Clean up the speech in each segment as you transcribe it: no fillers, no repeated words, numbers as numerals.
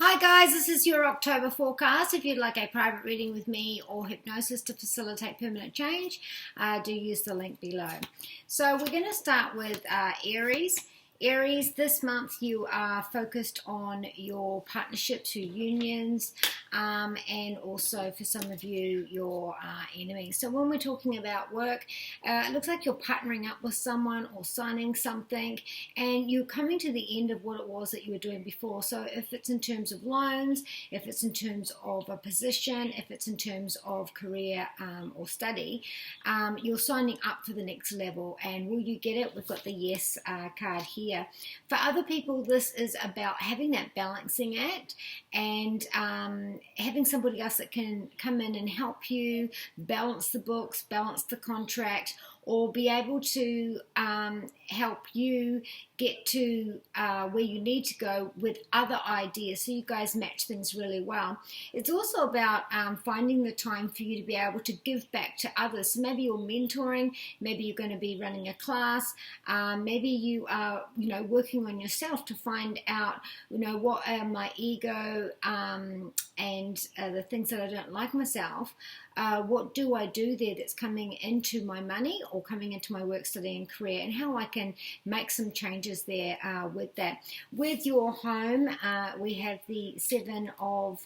Hi guys, this is your October forecast. If you'd like a private reading with me or hypnosis to facilitate permanent change, do use the link below. So we're going to start with Aries. Aries, this month you are focused on your partnerships, your unions, and also for some of you, your enemies. So when we're talking about work, it looks like you're partnering up with someone or signing something, and you're coming to the end of what it was that you were doing before. So if it's in terms of loans, if it's in terms of a position, if it's in terms of career or study, you're signing up for the next level. And will you get it? We've got the yes card here. For other people, this is about having that balancing act and having somebody else that can come in and help you balance the books, balance the contract, or be able to help you get to where you need to go with other ideas, so you guys match things really well. It's also about finding the time for you to be able to give back to others. So maybe you're mentoring, maybe you're going to be running a class, maybe you are working on yourself to find out what are my ego and the things that I don't like myself. What do I do there that's coming into my money or coming into my work, study and career, and how I can make some changes there with that. With your home, we have the Seven of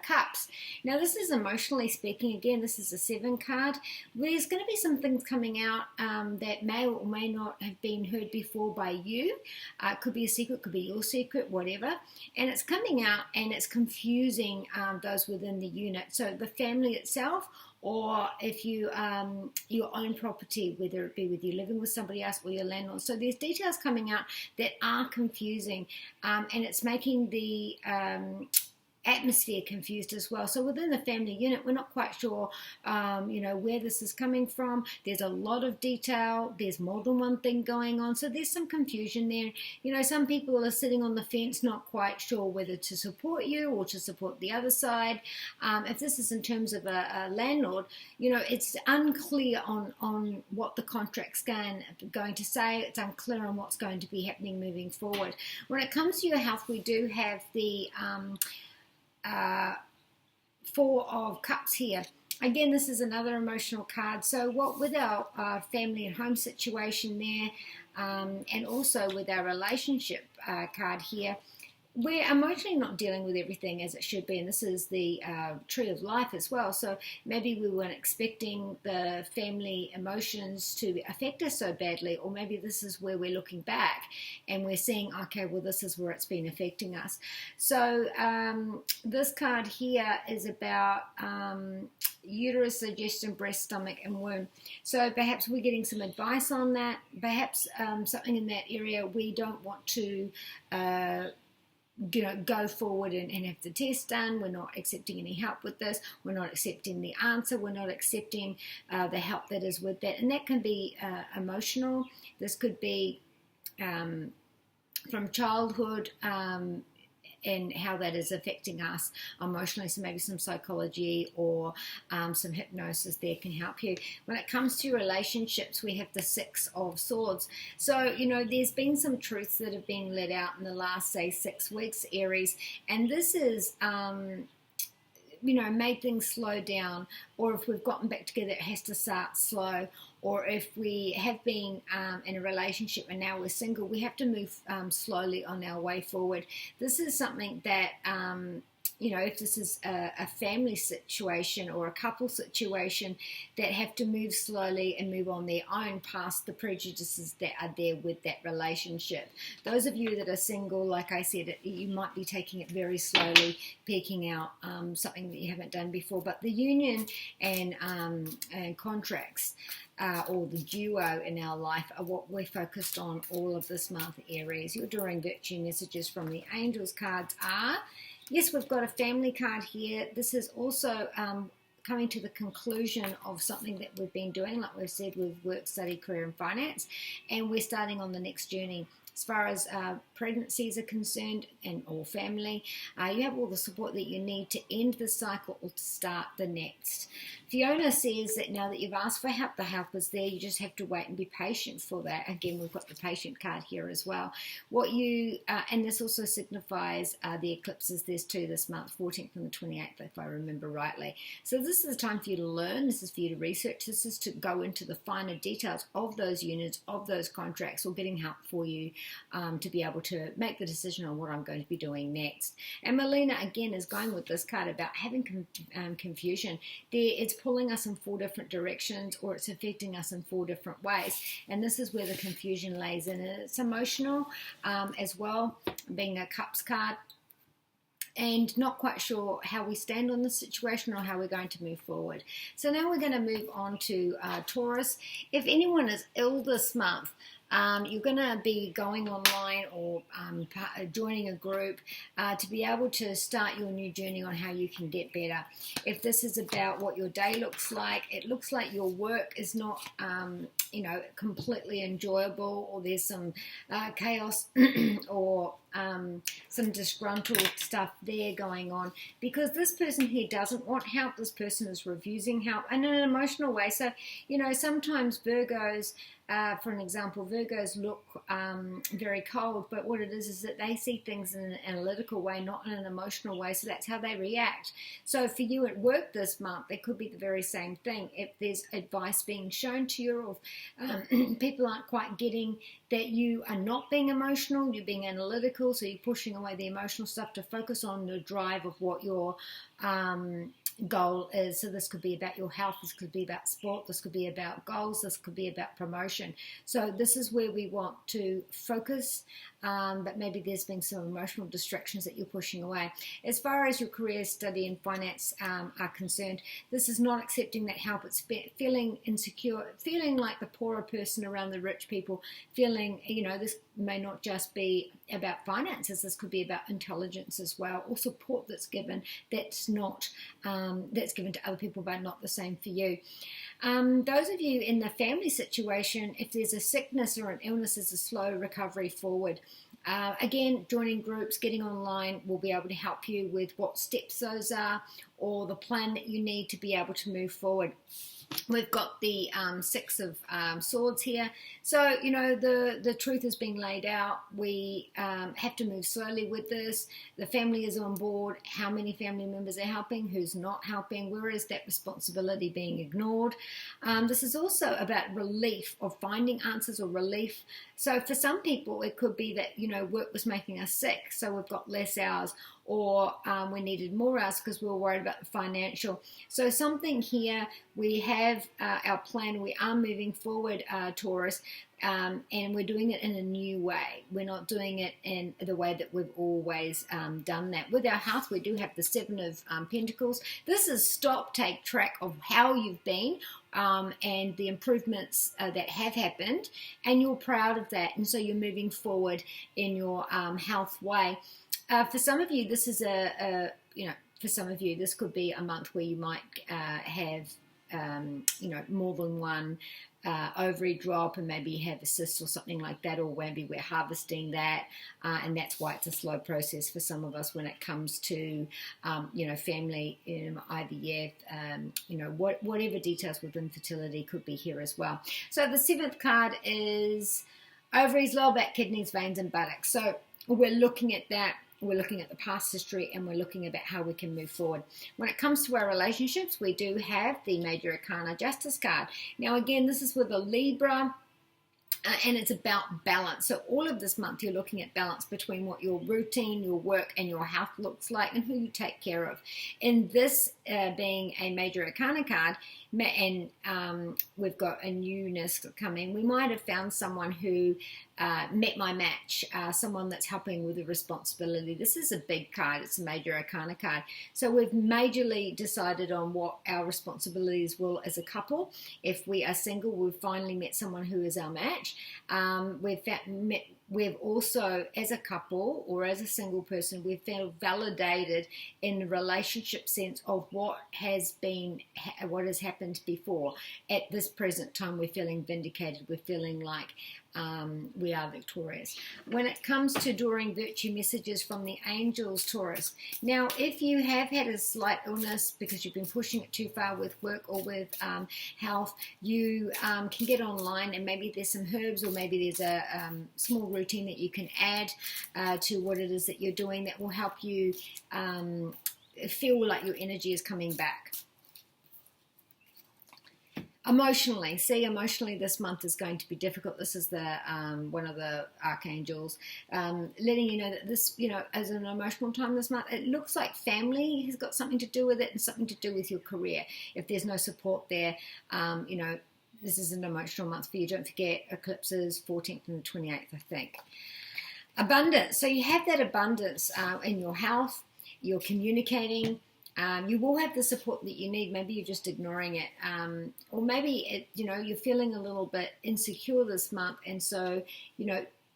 Cups. Now this is emotionally speaking. Again, this is a 7 card. There's going to be some things coming out that may or may not have been heard before by you. It could be a secret, could be your secret, whatever. And it's coming out and it's confusing those within the unit. So the family itself, or if you your own property, whether it be with you living with somebody else or your landlord. So there's details coming out that are confusing, and it's making the atmosphere confused as well. So within the family unit, we're not quite sure where this is coming from. There's a lot of detail, there's more than one thing going on, so there's some confusion there. Some people are sitting on the fence, not quite sure whether to support you or to support the other side. If this is in terms of a landlord, it's unclear on what the contract's going to say. It's unclear on what's going to be happening moving forward. When it comes to your health, we do have the 4 of Cups here. Again, this is another emotional card. So what with our family and home situation there, and also with our relationship card here, we're emotionally not dealing with everything as it should be, and this is the tree of life as well. So maybe we weren't expecting the family emotions to affect us so badly, or maybe this is where we're looking back and we're seeing, okay, well, this is where it's been affecting us. So this card here is about uterus, digestion, breast, stomach, and womb. So perhaps we're getting some advice on that. Perhaps something in that area we don't want to go forward and have the test done. We're not accepting any help with this. We're not accepting the answer. We're not accepting the help that is with that. And that can be emotional. This could be from childhood, and how that is affecting us emotionally. So maybe some psychology or some hypnosis there can help you. When it comes to relationships, we have the 6 of Swords. So, there's been some truths that have been let out in the last, say, 6 weeks, Aries, and this is made things slow down, or if we've gotten back together, it has to start slow, or if we have been in a relationship and now we're single, we have to move slowly on our way forward. This is something that if this is a family situation or a couple situation, that have to move slowly and move on their own past the prejudices that are there with that relationship. Those of you that are single, like I said, you might be taking it very slowly, peeking out something that you haven't done before. But the union and contracts, or the duo in our life, are what we're focused on all of this month, Aries. Your Enduring Virtue messages from the Angels cards are, yes, we've got a family card here. This is also coming to the conclusion of something that we've been doing, like we've said, with work, study, career and finance, and we're starting on the next journey. As far as pregnancies are concerned and or family. You have all the support that you need to end the cycle or to start the next. Fiona says that now that you've asked for help, the help is there. You just have to wait and be patient for that. Again, we've got the patient card here as well. And this also signifies the eclipses. There's 2 this month, 14th and the 28th, if I remember rightly. So this is the time for you to learn. This is for you to research. This is to go into the finer details of those units, of those contracts, or getting help for you to be able to make the decision on what I'm going to be doing next. And Melina, again, is going with this card about having confusion. It's pulling us in 4 different directions, or it's affecting us in 4 different ways. And this is where the confusion lays in. And it's emotional as well, being a Cups card, and not quite sure how we stand on this situation or how we're going to move forward. So now we're going to move on to Taurus. If anyone is ill this month, you're going to be going online or joining a group to be able to start your new journey on how you can get better. If this is about what your day looks like, it looks like your work is not completely enjoyable, or there's some chaos or some disgruntled stuff there going on, because this person here doesn't want help. This person is refusing help, and in an emotional way. So, sometimes Virgos, for an example, Virgos look very cold, but what it is that they see things in an analytical way, not in an emotional way, so that's how they react. So for you at work this month, it could be the very same thing. If there's advice being shown to you, or people aren't quite getting that you are not being emotional, you're being analytical, so you're pushing away the emotional stuff to focus on the drive of what your goal is. So this could be about your health, this could be about sport, this could be about goals, this could be about promotion. So this is where we want to focus, but maybe there's been some emotional distractions that you're pushing away. As far as your career, study and finance are concerned, this is not accepting that help. It's feeling insecure, feeling like the poorer person around the rich people, feeling, this may not just be about finances, this could be about intelligence as well, or support that's given that's not that's given to other people but not the same for you. Those of you in the family situation, if there's a sickness or an illness, there's a slow recovery forward. Again, joining groups, getting online will be able to help you with what steps those are, or the plan that you need to be able to move forward. We've got the 6 of Swords here. So, the truth is being laid out. We have to move slowly with this. The family is on board. How many family members are helping? Who's not helping? Where is that responsibility being ignored? This is also about relief, of finding answers or relief. So for some people, it could be that, work was making us sick, so we've got less hours, or we needed more hours because we were worried about the financial. So something here, we have our plan, we are moving forward, Taurus, and we're doing it in a new way. We're not doing it in the way that we've always done that. With our health, we do have the 7 of Pentacles. This is stop, take track of how you've been, and the improvements that have happened, and you're proud of that, and so you're moving forward in your health way. For some of you, this is for some of you, this could be a month where you might have, more than one ovary drop, and maybe have a cyst or something like that, or maybe we're harvesting that, and that's why it's a slow process for some of us when it comes to, family, IVF, whatever details with infertility could be here as well. So the 7th card is ovaries, lower back, kidneys, veins, and buttocks. So we're looking at that. We're looking at the past history, and we're looking about how we can move forward. When it comes to our relationships, we do have the Major Arcana Justice card. Now, again, this is with a Libra, and it's about balance. So all of this month, you're looking at balance between what your routine, your work, and your health looks like, and who you take care of. And this being a Major Arcana card, and we've got a newness coming, we might have found someone who met my match, someone that's helping with the responsibility. This is a big card. It's a Major Arcana card. So we've majorly decided on what our responsibilities will as a couple. If we are single, we've finally met someone who is our match. We've also, as a couple or as a single person, we've felt validated in the relationship sense of what has happened before. At this present time, we're feeling vindicated. We're feeling like we are victorious. When it comes to drawing virtue messages from the angels, Taurus, now if you have had a slight illness because you've been pushing it too far with work or with health, you can get online and maybe there's some herbs or maybe there's a small routine that you can add to what it is that you're doing that will help you feel like your energy is coming back. Emotionally, this month is going to be difficult. This is the one of the archangels letting you know that this, as an emotional time this month, it looks like family has got something to do with it and something to do with your career. If there's no support there, this is an emotional month for you. Don't forget eclipses, 14th and the 28th, I think. Abundance. So you have that abundance in your health. You're communicating. You will have the support that you need. Maybe you're just ignoring it, or maybe you're feeling a little bit insecure this month, and so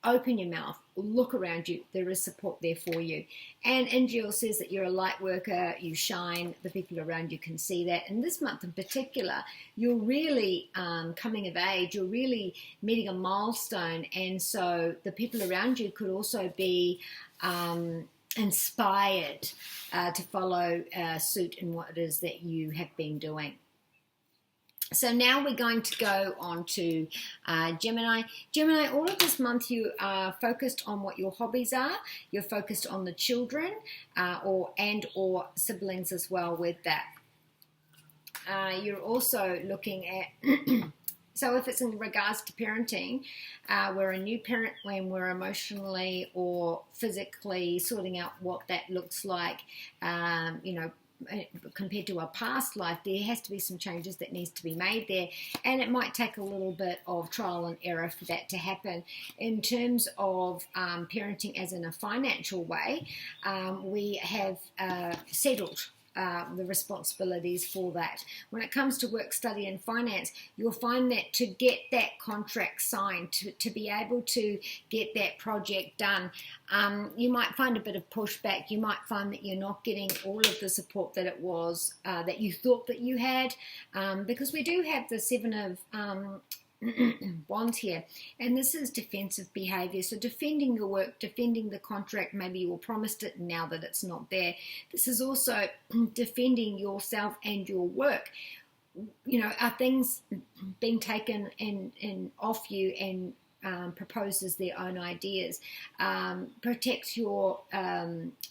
open your mouth, look around you. There is support there for you. And Angel says that you're a light worker, you shine. The people around you can see that. And this month in particular, you're really coming of age. You're really meeting a milestone, and so the people around you could also be inspired to follow suit in what it is that you have been doing. So now we're going to go on to Gemini. Gemini, all of this month you are focused on what your hobbies are. You're focused on the children or siblings as well with that. You're also looking at so if it's in regards to parenting, we're a new parent when we're emotionally or physically sorting out what that looks like, compared to a past life. There has to be some changes that needs to be made there, and it might take a little bit of trial and error for that to happen. In terms of parenting as in a financial way, we have settled the responsibilities for that. When it comes to work, study and finance, you'll find that to get that contract signed, to be able to get that project done, you might find a bit of pushback. You might find that you're not getting all of the support that it was that you thought that you had, because we do have the Seven of wands here, and this is defensive behavior. So defending your work, defending the contract, maybe you were promised it now that it's not there. This is also defending yourself and your work. Are things being taken and off you and proposed as their own ideas? Protect your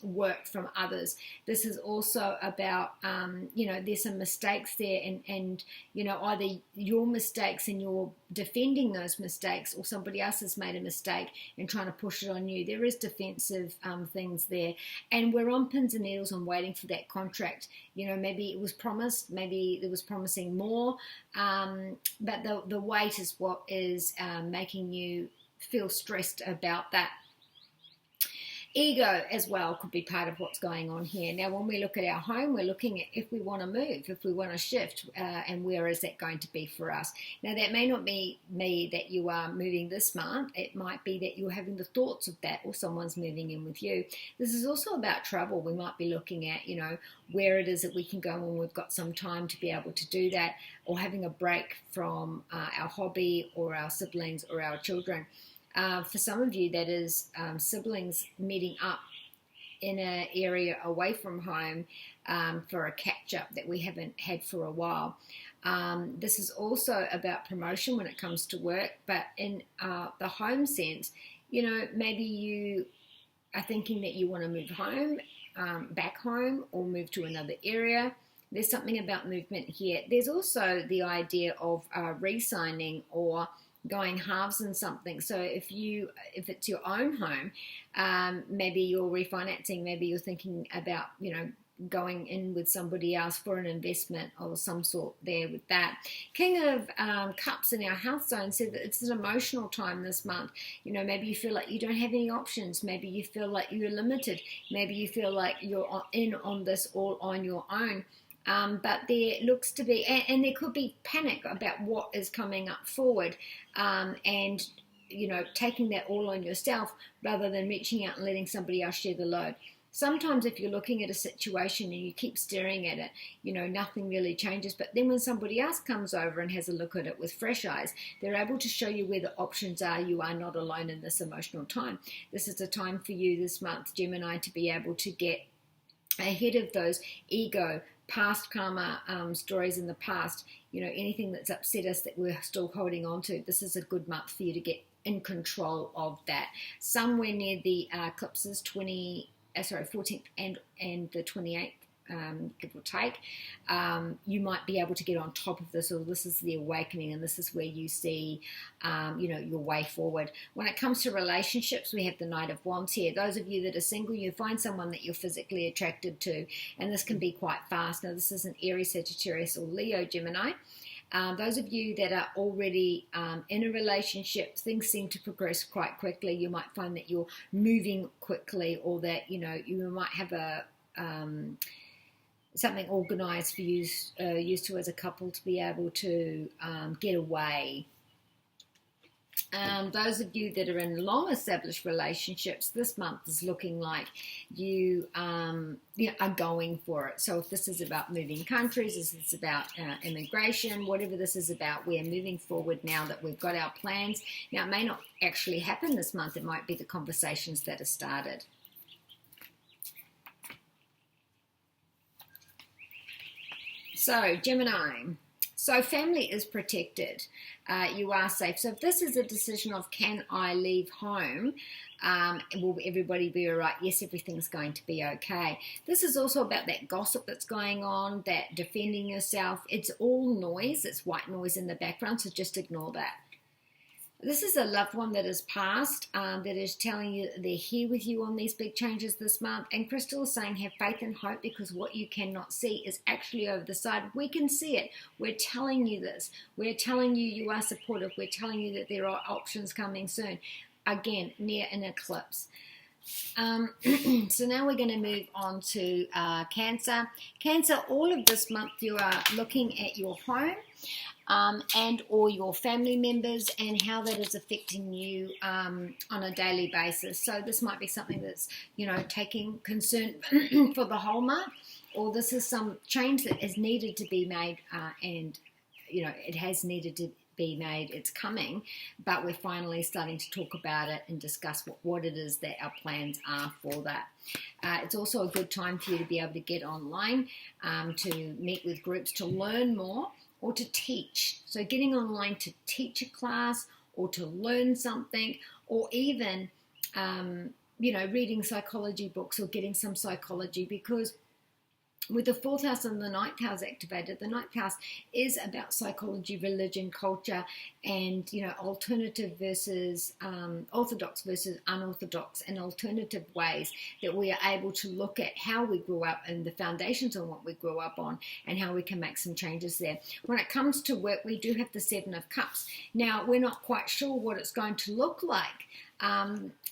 work from others. This is also about, there's some mistakes there, and either your mistakes and you're defending those mistakes, or somebody else has made a mistake and trying to push it on you. There is defensive things there, and we're on pins and needles and waiting for that contract. Maybe it was promised, maybe it was promising more, but the wait is what is making you feel stressed about that. Ego as well could be part of what's going on here. Now, when we look at our home, we're looking at if we want to move, if we want to shift, and where is that going to be for us. Now, that may not be that you are moving this month. It might be that you're having the thoughts of that, or someone's moving in with you. This is also about travel. We might be looking at, where it is that we can go when we've got some time to be able to do that, or having a break from our hobby or our siblings or our children. For some of you, that is siblings meeting up in an area away from home for a catch-up that we haven't had for a while. This is also about promotion when it comes to work, but in the home sense, maybe you are thinking that you want to move home, back home, or move to another area. There's something about movement here. There's also the idea of re-signing or going halves in something. So if it's your own home, maybe you're refinancing, maybe you're thinking about, going in with somebody else for an investment or some sort there with that. King of Cups in our health zone said that it's an emotional time this month. Maybe you feel like you don't have any options. Maybe you feel like you're limited. Maybe you feel like you're in on this all on your own. But there looks to be, and there could be panic about what is coming up forward, and taking that all on yourself rather than reaching out and letting somebody else share the load. Sometimes if you're looking at a situation and you keep staring at it, you know, nothing really changes. But then when somebody else comes over and has a look at it with fresh eyes, they're able to show you where the options are. You are not alone in this emotional time. This is a time for you this month, Gemini, to be able to get ahead of those ego, past karma stories in the past, you know, anything that's upset us that we're still holding on to. This is a good month for you to get in control of that. Somewhere near the eclipses, 14th and the 28th, give or take, you might be able to get on top of this, or this is the awakening, and this is where you see, you know, your way forward. When it comes to relationships, we have the Knight of Wands here. Those of you that are single, you find someone that you're physically attracted to, and this can be quite fast. Now, this is an Aries, Sagittarius, or Leo, Gemini. Those of you that are already in a relationship, things seem to progress quite quickly. You might find that you're moving quickly, or that, you know, you might have a something organized for you, used to as a couple, to be able to get away. Those of you that are in long-established relationships, this month is looking like you, you know, are going for it. So if this is about moving countries, this is about immigration, whatever this is about, we're moving forward now that we've got our plans. Now, it may not actually happen this month. It might be the conversations that are started. So, Gemini. So family is protected. You are safe. So if this is a decision of, can I leave home? Will everybody be all right? Yes, everything's going to be okay. This is also about that gossip that's going on, that defending yourself. It's all noise. It's white noise in the background, so just ignore that. This is a loved one that has passed, that is telling you they're here with you on these big changes this month. And Crystal is saying have faith and hope, because what you cannot see is actually over the side. We can see it. We're telling you this. We're telling you you are supportive. We're telling you that there are options coming soon. Again, near an eclipse. So now we're going to move on to Cancer. Cancer, all of this month you are looking at your home. And or your family members, and how that is affecting you on a daily basis. So this might be something that's, you know, taking concern for the whole month, or this is some change that is needed to be made, and, you know, it has needed to be made. It's coming, but we're finally starting to talk about it and discuss what it is that our plans are for that. It's also a good time for you to be able to get online, to meet with groups, to learn more, or to teach. So getting online to teach a class, or to learn something, or even, you know, reading psychology books, or getting some psychology, because with the 4th house and the 9th house activated, the 9th house is about psychology, religion, culture, and, you know, alternative versus orthodox versus unorthodox, and alternative ways that we are able to look at how we grew up and the foundations on what we grew up on, and how we can make some changes there. When it comes to work, we do have the 7 of Cups. Now, we're not quite sure what it's going to look like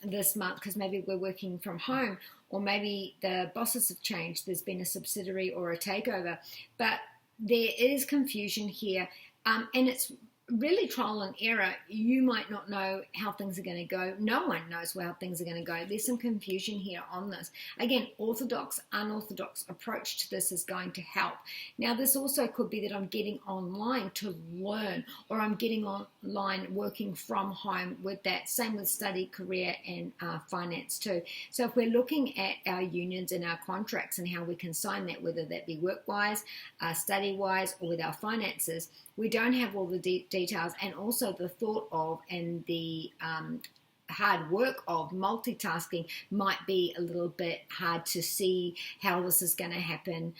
this month, because maybe we're working from home, or maybe the bosses have changed. There's been a subsidiary or a takeover, but there is confusion here, and it's really trial and error. You might not know how things are going to go. No one knows how things are going to go. There's some confusion here on this. Again, orthodox, unorthodox approach to this is going to help. Now, this also could be that I'm getting online to learn, or I'm getting online working from home with that. Same with study, career, and finance too. So if we're looking at our unions and our contracts and how we can sign that, whether that be work-wise, study-wise, or with our finances, we don't have all the details, and also the thought of and the hard work of multitasking might be a little bit hard to see how this is going to happen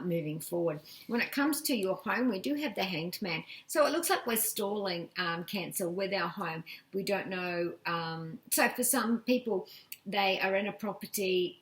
moving forward. When it comes to your home, we do have the Hanged Man. So it looks like we're stalling, Cancer, with our home. We don't know. So for some people, they are in a property,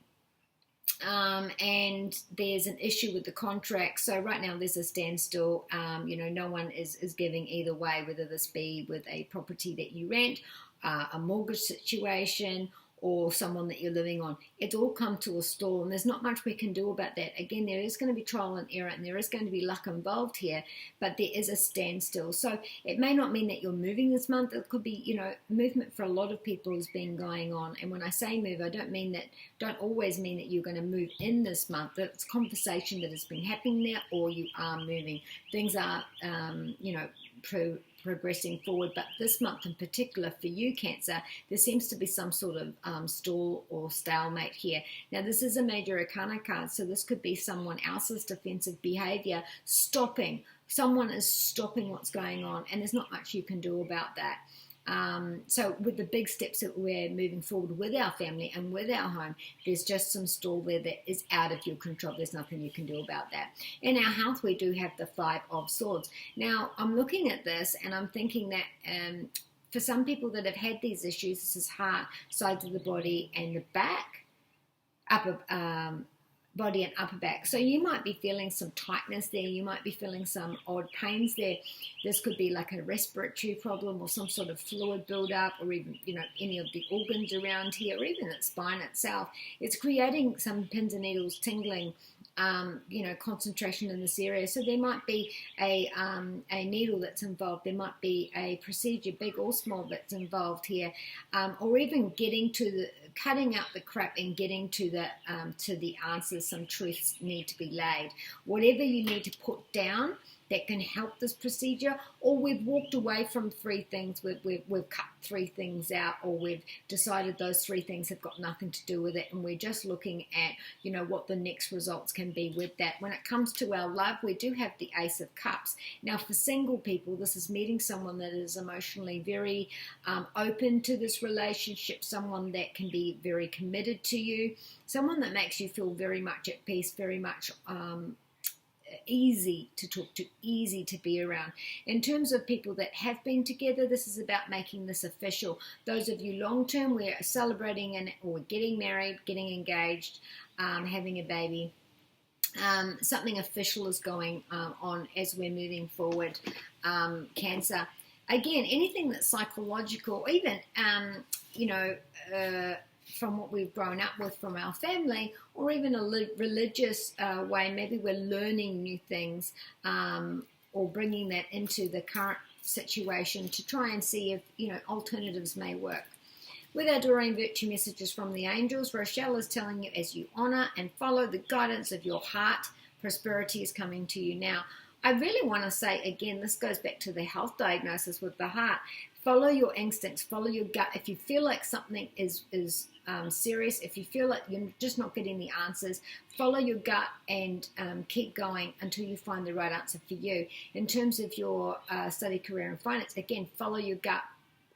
and there's an issue with the contract. So right now there's a standstill. You know, no one is giving either way, whether this be with a property that you rent, a mortgage situation, or someone that you're living on. It's all come to a stall, and there's not much we can do about that. Again, there is going to be trial and error, and there is going to be luck involved here, but there is a standstill. So it may not mean that you're moving this month. It could be, movement for a lot of people has been going on. And when I say move, I don't always mean that you're going to move in this month. It's conversation that has been happening there, or you are moving. Things are, progressing forward, but this month in particular for you, Cancer, there seems to be some sort of stall or stalemate here. Now, this is a major arcana card, so this could be someone else's defensive behavior stopping. Someone is stopping what's going on, and there's not much you can do about that. So with the big steps that we're moving forward with our family and with our home, there's just some stall there that is out of your control. There's nothing you can do about that. In our health, we do have the Five of Swords. Now, I'm looking at this and I'm thinking that for some people that have had these issues, this is heart, sides of the body, and the back, body and upper back. So you might be feeling some tightness there. You might be feeling some odd pains there. This could be like a respiratory problem or some sort of fluid buildup, or even, any of the organs around here, or even the spine itself. It's creating some pins and needles tingling, concentration in this area. So there might be a needle that's involved. There might be a procedure, big or small, that's involved here, or even cutting out the crap and getting to the answers. Some truths need to be laid. Whatever you need to put down that can help this procedure, or we've walked away from 3 things, we've cut 3 things out, or we've decided those 3 things have got nothing to do with it, and we're just looking at, what the next results can be with that. When it comes to our love, we do have the Ace of Cups. Now, for single people, this is meeting someone that is emotionally very open to this relationship, someone that can be very committed to you, someone that makes you feel very much at peace, very much easy to talk to, easy to be around. In terms of people that have been together, this is about making this official. Those of you long term, we're celebrating or getting married, getting engaged, having a baby. Something official is going on as we're moving forward, Cancer. Again, anything that's psychological, even from what we've grown up with from our family, or even a religious way. Maybe we're learning new things, or bringing that into the current situation to try and see if alternatives may work. With our Doreen Virtue messages from the angels, Rochelle is telling you, as you honor and follow the guidance of your heart, prosperity is coming to you. Now, I really want to say, again, this goes back to the health diagnosis with the heart. Follow your instincts, follow your gut. If you feel like something is serious, if you feel like you're just not getting the answers, follow your gut and keep going until you find the right answer for you. In terms of your study, career, and finance, again, follow your gut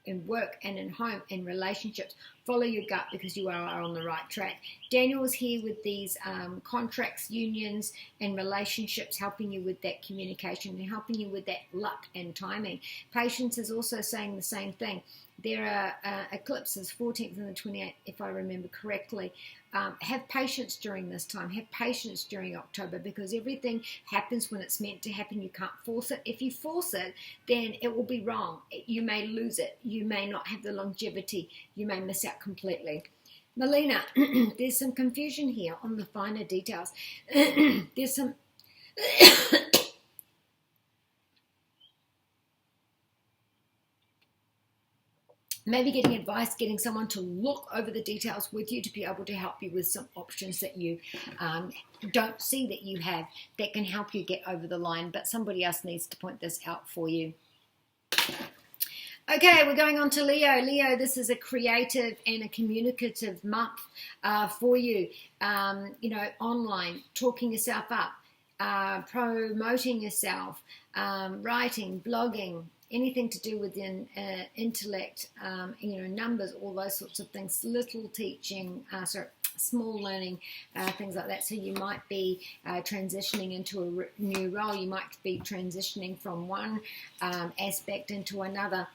in work and in home and relationships. Follow your gut because you are on the right track. Daniel is here with these contracts, unions, and relationships, helping you with that communication and helping you with that luck and timing. Patience is also saying the same thing. There are eclipses, 14th and the 28th, if I remember correctly. Have patience during this time. Have patience during October, because everything happens when it's meant to happen. You can't force it. If you force it, then it will be wrong. You may lose it. You may not have the longevity. You may miss out completely. Melina, there's some confusion here on the finer details. There's some... Maybe getting advice, getting someone to look over the details with you to be able to help you with some options that you don't see that you have that can help you get over the line, but somebody else needs to point this out for you. Okay, we're going on to Leo. Leo, this is a creative and a communicative month for you. Online, talking yourself up, promoting yourself, writing, blogging, anything to do with intellect, numbers, all those sorts of things, little teaching, small learning, things like that. So you might be transitioning into a new role. You might be transitioning from one aspect into another.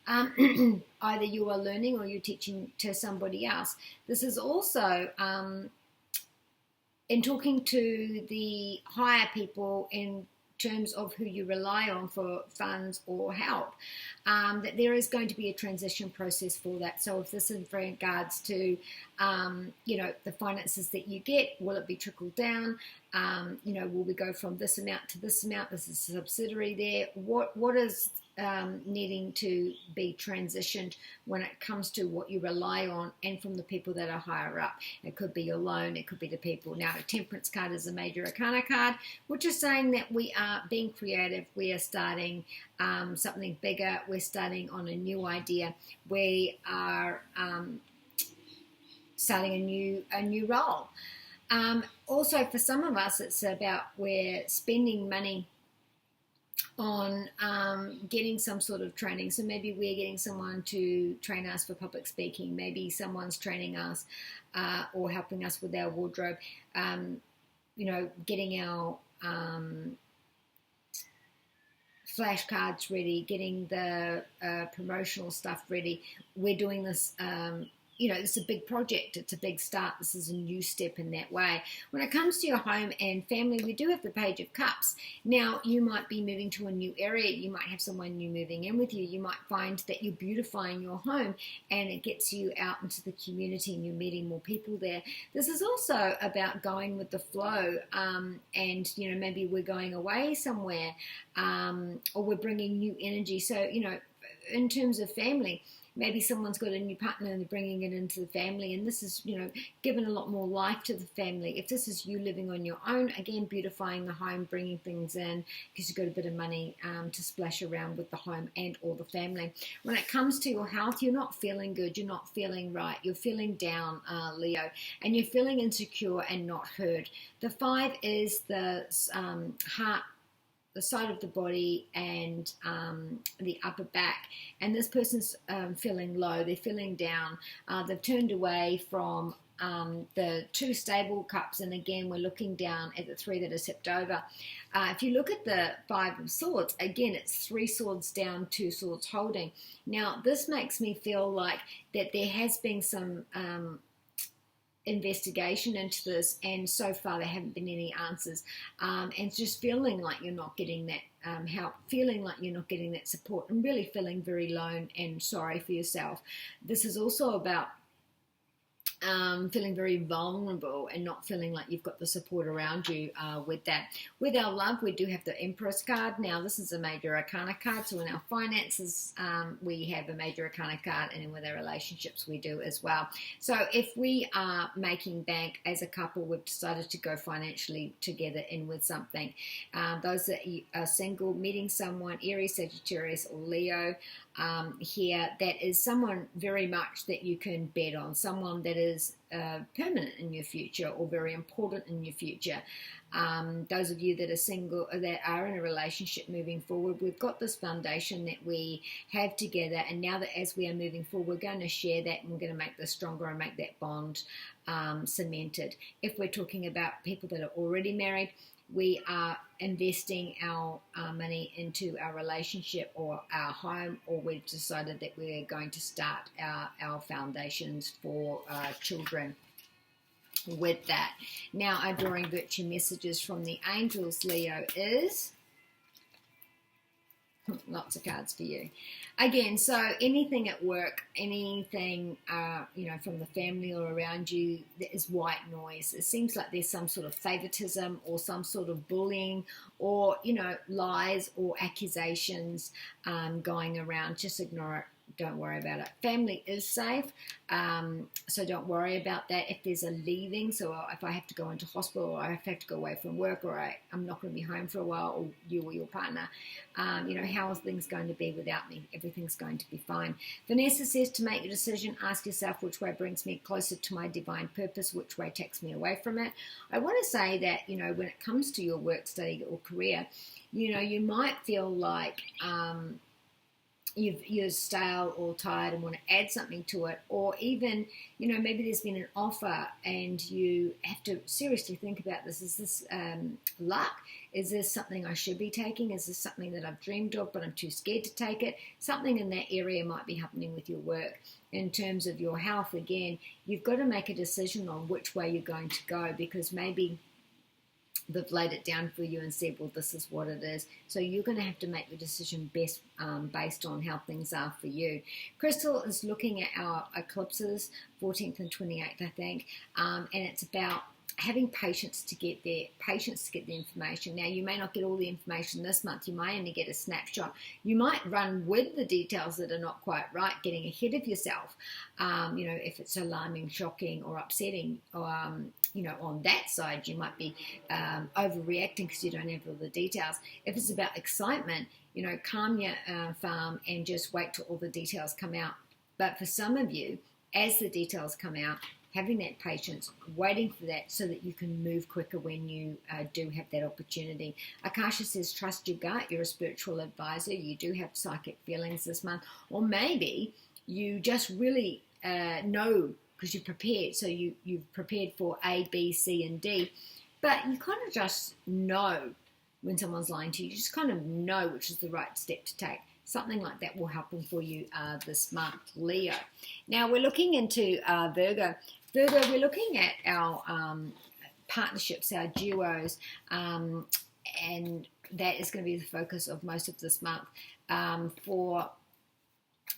Either you are learning or you're teaching to somebody else. This is also in talking to the higher people in terms of who you rely on for funds or help, that there is going to be a transition process for that. So if this is in regards to, the finances that you get, will it be trickled down? Will we go from this amount to this amount? This is a subsidiary there. What is needing to be transitioned when it comes to what you rely on and from the people that are higher up? It could be your loan, it could be the people. Now, the Temperance card is a major arcana card, which is saying that we are being creative, we are starting something bigger, we're starting on a new idea, we are starting a new role. Also, for some of us, it's about we're spending money on getting some sort of training. So maybe we're getting someone to train us for public speaking. Maybe someone's training us or helping us with our wardrobe. Getting our flashcards ready, getting the promotional stuff ready. We're doing this. It's a big project. It's a big start. This is a new step in that way. When it comes to your home and family, we do have the Page of Cups. Now, you might be moving to a new area. You might have someone new moving in with you. You might find that you're beautifying your home and it gets you out into the community and you're meeting more people there. This is also about going with the flow and, maybe we're going away somewhere or we're bringing new energy. So, in terms of family, maybe someone's got a new partner and they're bringing it into the family, and this is, giving a lot more life to the family. If this is you living on your own, again, beautifying the home, bringing things in because you've got a bit of money to splash around with the home and or the family. When it comes to your health, you're not feeling good, you're not feeling right, you're feeling down, Leo, and you're feeling insecure and not heard. The 5 is the heart, the side of the body and the upper back, and this person's feeling low, they're feeling down, they've turned away from the 2 stable cups, and again we're looking down at the 3 that are tipped over. If you look at the 5 of swords, again it's 3 swords down, 2 swords holding. Now this makes me feel like that there has been some investigation into this, and so far there haven't been any answers, and just feeling like you're not getting that help, feeling like you're not getting that support, and really feeling very alone and sorry for yourself. This is also about feeling very vulnerable and not feeling like you've got the support around you with that. With our love, we do have the Empress card. Now, this is a major arcana card, so in our finances, we have a major arcana card, and with our relationships, we do as well. So if we are making bank as a couple, we've decided to go financially together in with something. Those that are single, meeting someone, Aries, Sagittarius, or Leo, here, that is someone very much that you can bet on, someone that is permanent in your future or very important in your future. Those of you that are single, that are in a relationship moving forward, we've got this foundation that we have together, and now that as we are moving forward, we're going to share that and we're going to make this stronger and make that bond cemented. If we're talking about people that are already married, we are investing our money into our relationship or our home, or we've decided that we're going to start our foundations for children with that. Now, our drawing virtue messages from the angels, Leo, is lots of cards for you. Again, so anything at work, anything, from the family or around you that is white noise. It seems like there's some sort of favoritism or some sort of bullying or, lies or accusations going around. Just ignore it. Don't worry about it. Family is safe, so don't worry about that. If there's a leaving, so if I have to go into hospital, or I have to go away from work, or I'm not going to be home for a while, or you or your partner, how are things going to be without me? Everything's going to be fine. Vanessa says to make a decision, ask yourself which way brings me closer to my divine purpose, which way takes me away from it. I want to say that, when it comes to your work, study, or career, you might feel like you're stale or tired and want to add something to it, or even, maybe there's been an offer and you have to seriously think about this. Is this luck? Is this something I should be taking? Is this something that I've dreamed of but I'm too scared to take it? Something in that area might be happening with your work. In terms of your health, again, you've got to make a decision on which way you're going to go, because maybe they've laid it down for you and said, well, this is what it is. So you're going to have to make your decision best based on how things are for you. Crystal is looking at our eclipses, 14th and 28th, I think, and it's about having patience to get there, patience to get the information. Now, you may not get all the information this month. You might only get a snapshot. You might run with the details that are not quite right, getting ahead of yourself. If it's alarming, shocking, or upsetting, or, on that side, you might be overreacting because you don't have all the details. If it's about excitement, calm your farm and just wait till all the details come out. But for some of you, as the details come out, having that patience, waiting for that so that you can move quicker when you do have that opportunity. Akasha says, trust your gut. You're a spiritual advisor. You do have psychic feelings this month. Or maybe you just really know because you're prepared. So you've prepared for A, B, C, and D. But you kind of just know when someone's lying to you. You just kind of know which is the right step to take. Something like that will happen for you this month, Leo. Now, we're looking into Virgo. Virgo, we're looking at our partnerships, our duos, and that is going to be the focus of most of this month. For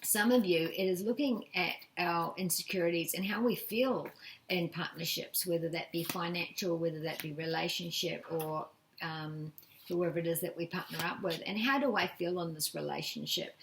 some of you, it is looking at our insecurities and how we feel in partnerships, whether that be financial, whether that be relationship, or whoever it is that we partner up with, and how do I feel on this relationship?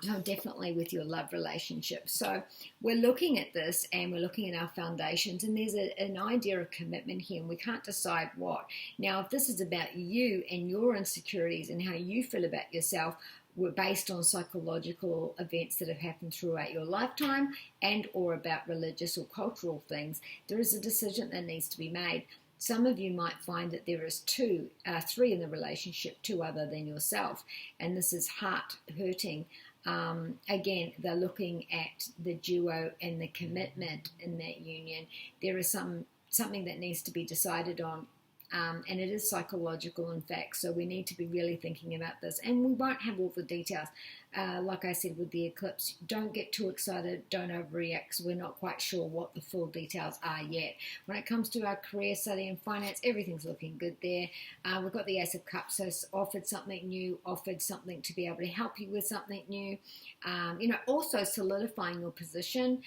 So definitely with your love relationship. So we're looking at this and we're looking at our foundations, and there's an idea of commitment here, and we can't decide what. Now, if this is about you and your insecurities and how you feel about yourself, we're based on psychological events that have happened throughout your lifetime and or about religious or cultural things, there is a decision that needs to be made. Some of you might find that there is three in the relationship, two other than yourself, and this is heart hurting. Again, they're looking at the duo and the commitment in that union. There is something that needs to be decided on, and it is psychological, in fact, so we need to be really thinking about this, and we won't have all the details. Like I said with the eclipse, don't get too excited, don't overreact, because we're not quite sure what the full details are yet. When it comes to our career, study and finance, everything's looking good there. We've got the Ace of Cups, so it's offered something new, offered something to be able to help you with something new. Also solidifying your position.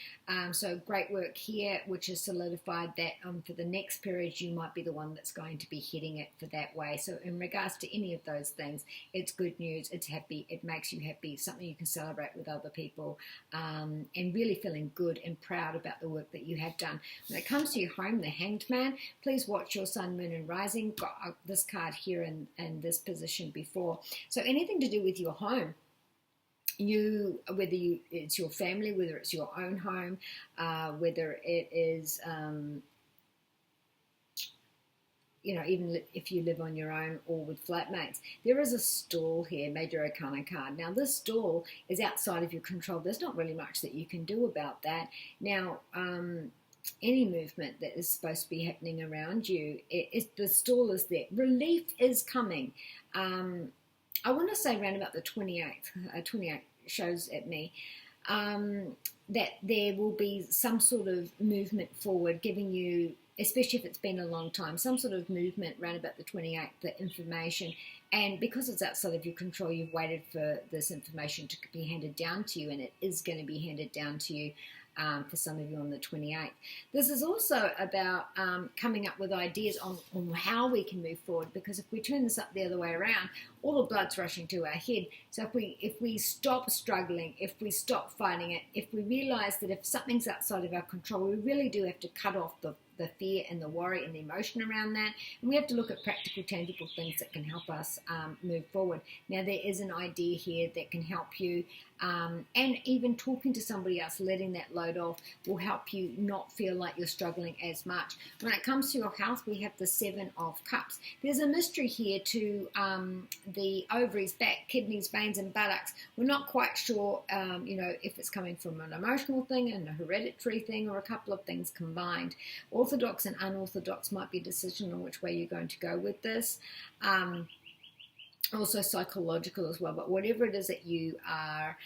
So great work here, which has solidified that for the next period, you might be the one that's going to be heading it for that way. So in regards to any of those things, it's good news, it's happy, it makes you happy, something you can celebrate with other people, and really feeling good and proud about the work that you have done. When it comes to your home, the Hanged Man, please watch your sun, moon and rising. Got this card here in this position before. So anything to do with your home, it's your family, whether it's your own home, whether it is even if you live on your own or with flatmates. There is a stall here, Major Arcana card. Now, this stall is outside of your control. There's not really much that you can do about that. Now, any movement that is supposed to be happening around you, the stall is there. Relief is coming. I want to say around about the 28th, 28 shows at me, that there will be some sort of movement forward, giving you, especially if it's been a long time, some sort of movement around about the 28th, the information. And because it's outside of your control, you've waited for this information to be handed down to you, and it is going to be handed down to you for some of you on the 28th. This is also about coming up with ideas on how we can move forward, because if we turn this up the other way around, all the blood's rushing to our head. So if we stop struggling, if we stop fighting it, if we realize that if something's outside of our control, we really do have to cut off the fear and the worry and the emotion around that. And we have to look at practical, tangible things that can help us move forward. Now, there is an idea here that can help you, and even talking to somebody else, letting that load off, will help you not feel like you're struggling as much. When it comes to your health, we have the Seven of Cups. There's a mystery here to the ovaries, back, kidneys, veins, and buttocks. We're not quite sure, if it's coming from an emotional thing and a hereditary thing, or a couple of things combined. Orthodox and unorthodox might be a decision on which way you're going to go with this. Also psychological as well, but whatever it is that you are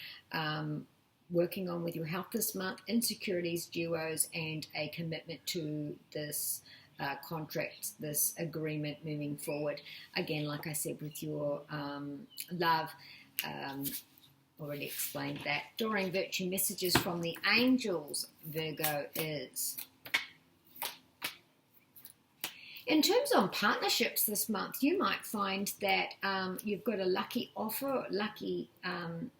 working on with your health this month, insecurities, duos, and a commitment to this contract, this agreement moving forward. Again, like I said, with your love, already explained that. Drawing virtue messages from the angels, Virgo, is... In terms of partnerships this month, you might find that you've got a lucky offer,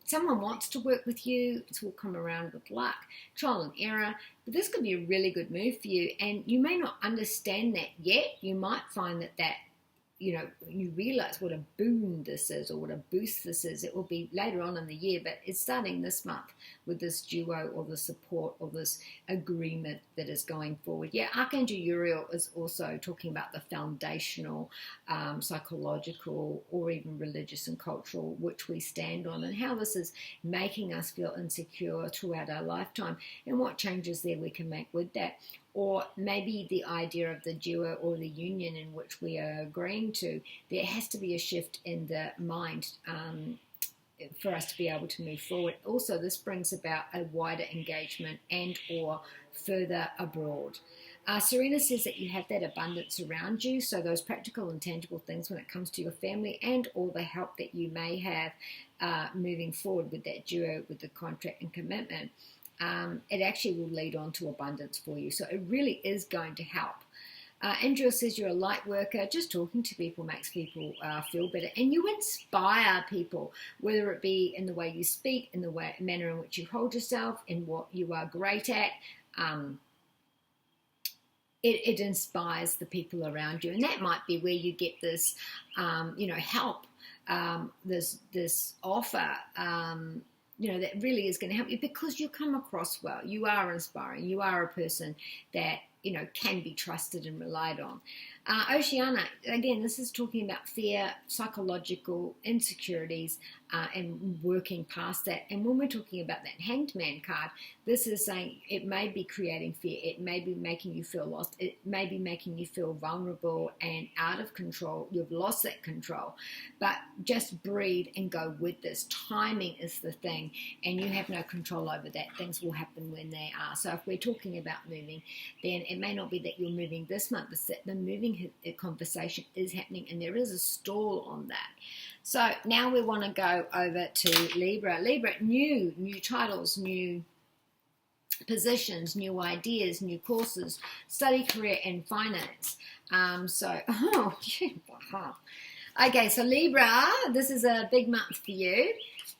someone wants to work with you. It will come around with luck, trial and error. But this could be a really good move for you, and you may not understand that yet. You might find that you realize what a boon this is, or what a boost this is. It will be later on in the year, but it's starting this month with this duo, or the support, or this agreement that is going forward. Yeah, Archangel Uriel is also talking about the foundational, psychological, or even religious and cultural, which we stand on, and how this is making us feel insecure throughout our lifetime, and what changes there we can make with that. Or maybe the idea of the duo or the union in which we are agreeing to, there has to be a shift in the mind for us to be able to move forward. Also, this brings about a wider engagement and or further abroad. Serena says that you have that abundance around you, so those practical and tangible things when it comes to your family and or the help that you may have moving forward with that duo, with the contract and commitment. It actually will lead on to abundance for you. So it really is going to help. Andrew says you're a light worker. Just talking to people makes people feel better. And you inspire people, whether it be in the way you speak, in the manner in which you hold yourself, in what you are great at. It inspires the people around you. And that might be where you get this, help, this offer, that really is going to help you because you come across well. You are inspiring. You are a person that, can be trusted and relied on. Oceana, again, this is talking about fear, psychological insecurities, and working past that. And when we're talking about that Hanged Man card, this is saying it may be creating fear. It may be making you feel lost. It may be making you feel vulnerable and out of control. You've lost that control. But just breathe and go with this. Timing is the thing, and you have no control over that. Things will happen when they are. So if we're talking about moving, then it may not be that you're moving this month, but that the moving conversation is happening, and there is a stall on that. So now we want to go over to Libra. Libra, new titles, new positions, new ideas, new courses, study, career, and finance. Okay, so Libra, this is a big month for you.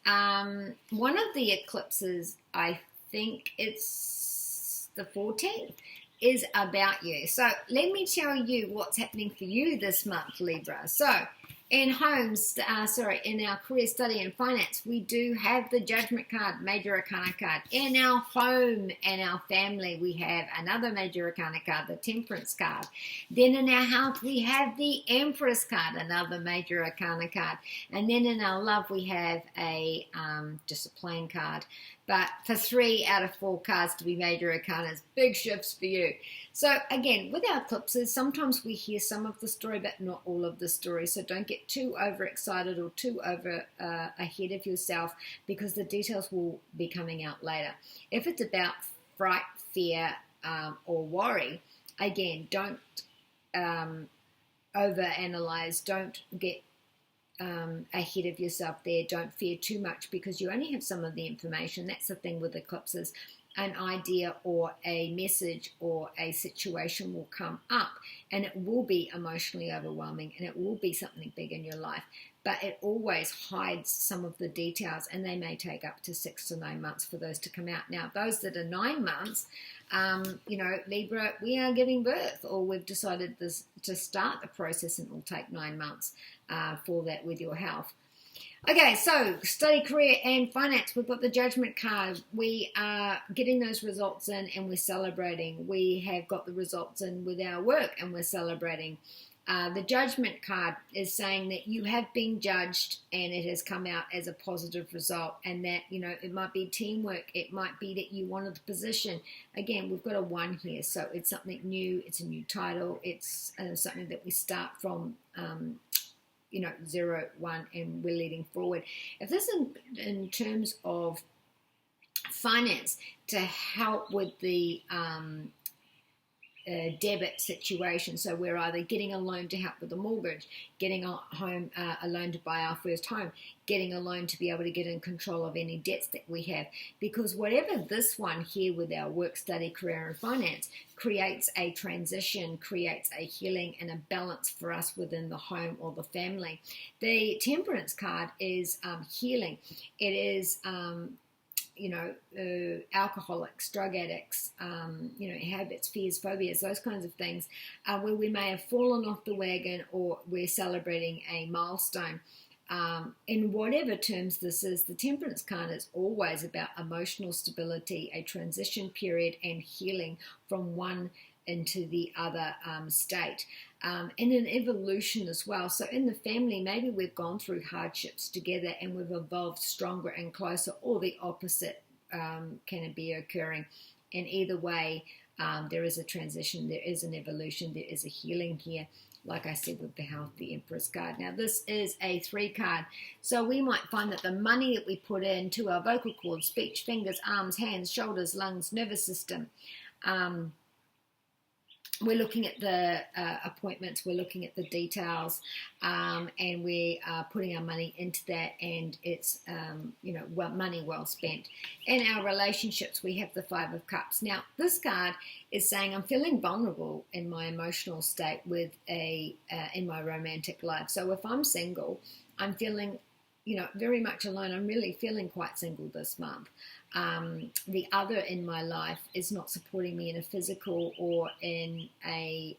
One of the eclipses, I think it's the 14th, is about you. So let me tell you what's happening for you this month, Libra. So in in our career, study, and finance, we do have the Judgment card, Major Arcana card. In our home and our family, we have another Major Arcana card, the Temperance card. Then in our health, we have the Empress card, another Major Arcana card. And then in our love, we have just a plain card. But for 3 out of 4 cards to be Major Arcanas, big shifts for you. So again, with our eclipses, sometimes we hear some of the story, but not all of the story. So don't get too overexcited or too ahead of yourself, because the details will be coming out later. If it's about fright, fear, or worry, again, don't overanalyze. Don't get ahead of yourself there. Don't fear too much, because you only have some of the information. That's the thing with eclipses. An idea or a message or a situation will come up, and it will be emotionally overwhelming, and it will be something big in your life, but it always hides some of the details, and they may take up to 6 to 9 months for those to come out. Now, those that are 9 months, Libra, we are giving birth, or we've decided to start the process, and it will take 9 months for that with your health. Okay, so study, career, and finance. We've got the Judgment card. We are getting those results in, and we're celebrating. We have got the results in with our work, and we're celebrating. The Judgment card is saying that you have been judged, and it has come out as a positive result, and that, it might be teamwork. It might be that you wanted the position. Again, we've got a 1 here, so it's something new. It's a new title. It's something that we start from 0, 1, and we're leading forward. If this is in terms of finance, to help with the debit situation. So we're either getting a loan to help with the mortgage, getting a loan to buy our first home, getting a loan to be able to get in control of any debts that we have. Because whatever this one here with our work, study, career, and finance creates a transition, creates a healing and a balance for us within the home or the family. The Temperance card is healing. It is alcoholics, drug addicts, habits, fears, phobias, those kinds of things, where we may have fallen off the wagon or we're celebrating a milestone. In whatever terms this is, the Temperance card is always about emotional stability, a transition period, and healing from one into the other state, and an evolution as well. So in the family, maybe we've gone through hardships together and we've evolved stronger and closer, or the opposite can be occurring. And either way, there is a transition, there is an evolution, there is a healing here. Like I said with the Health, the Empress card. Now this is a 3 card. So we might find that the money that we put into our vocal cords, speech, fingers, arms, hands, shoulders, lungs, nervous system, we're looking at the appointments, we're looking at the details, and we are putting our money into that, and it's money well spent. In our relationships, we have the 5 of Cups. Now, this card is saying I'm feeling vulnerable in my emotional state with in my romantic life. So if I'm single, I'm feeling very much alone. I'm really feeling quite single this month. The other in my life is not supporting me in a physical or in a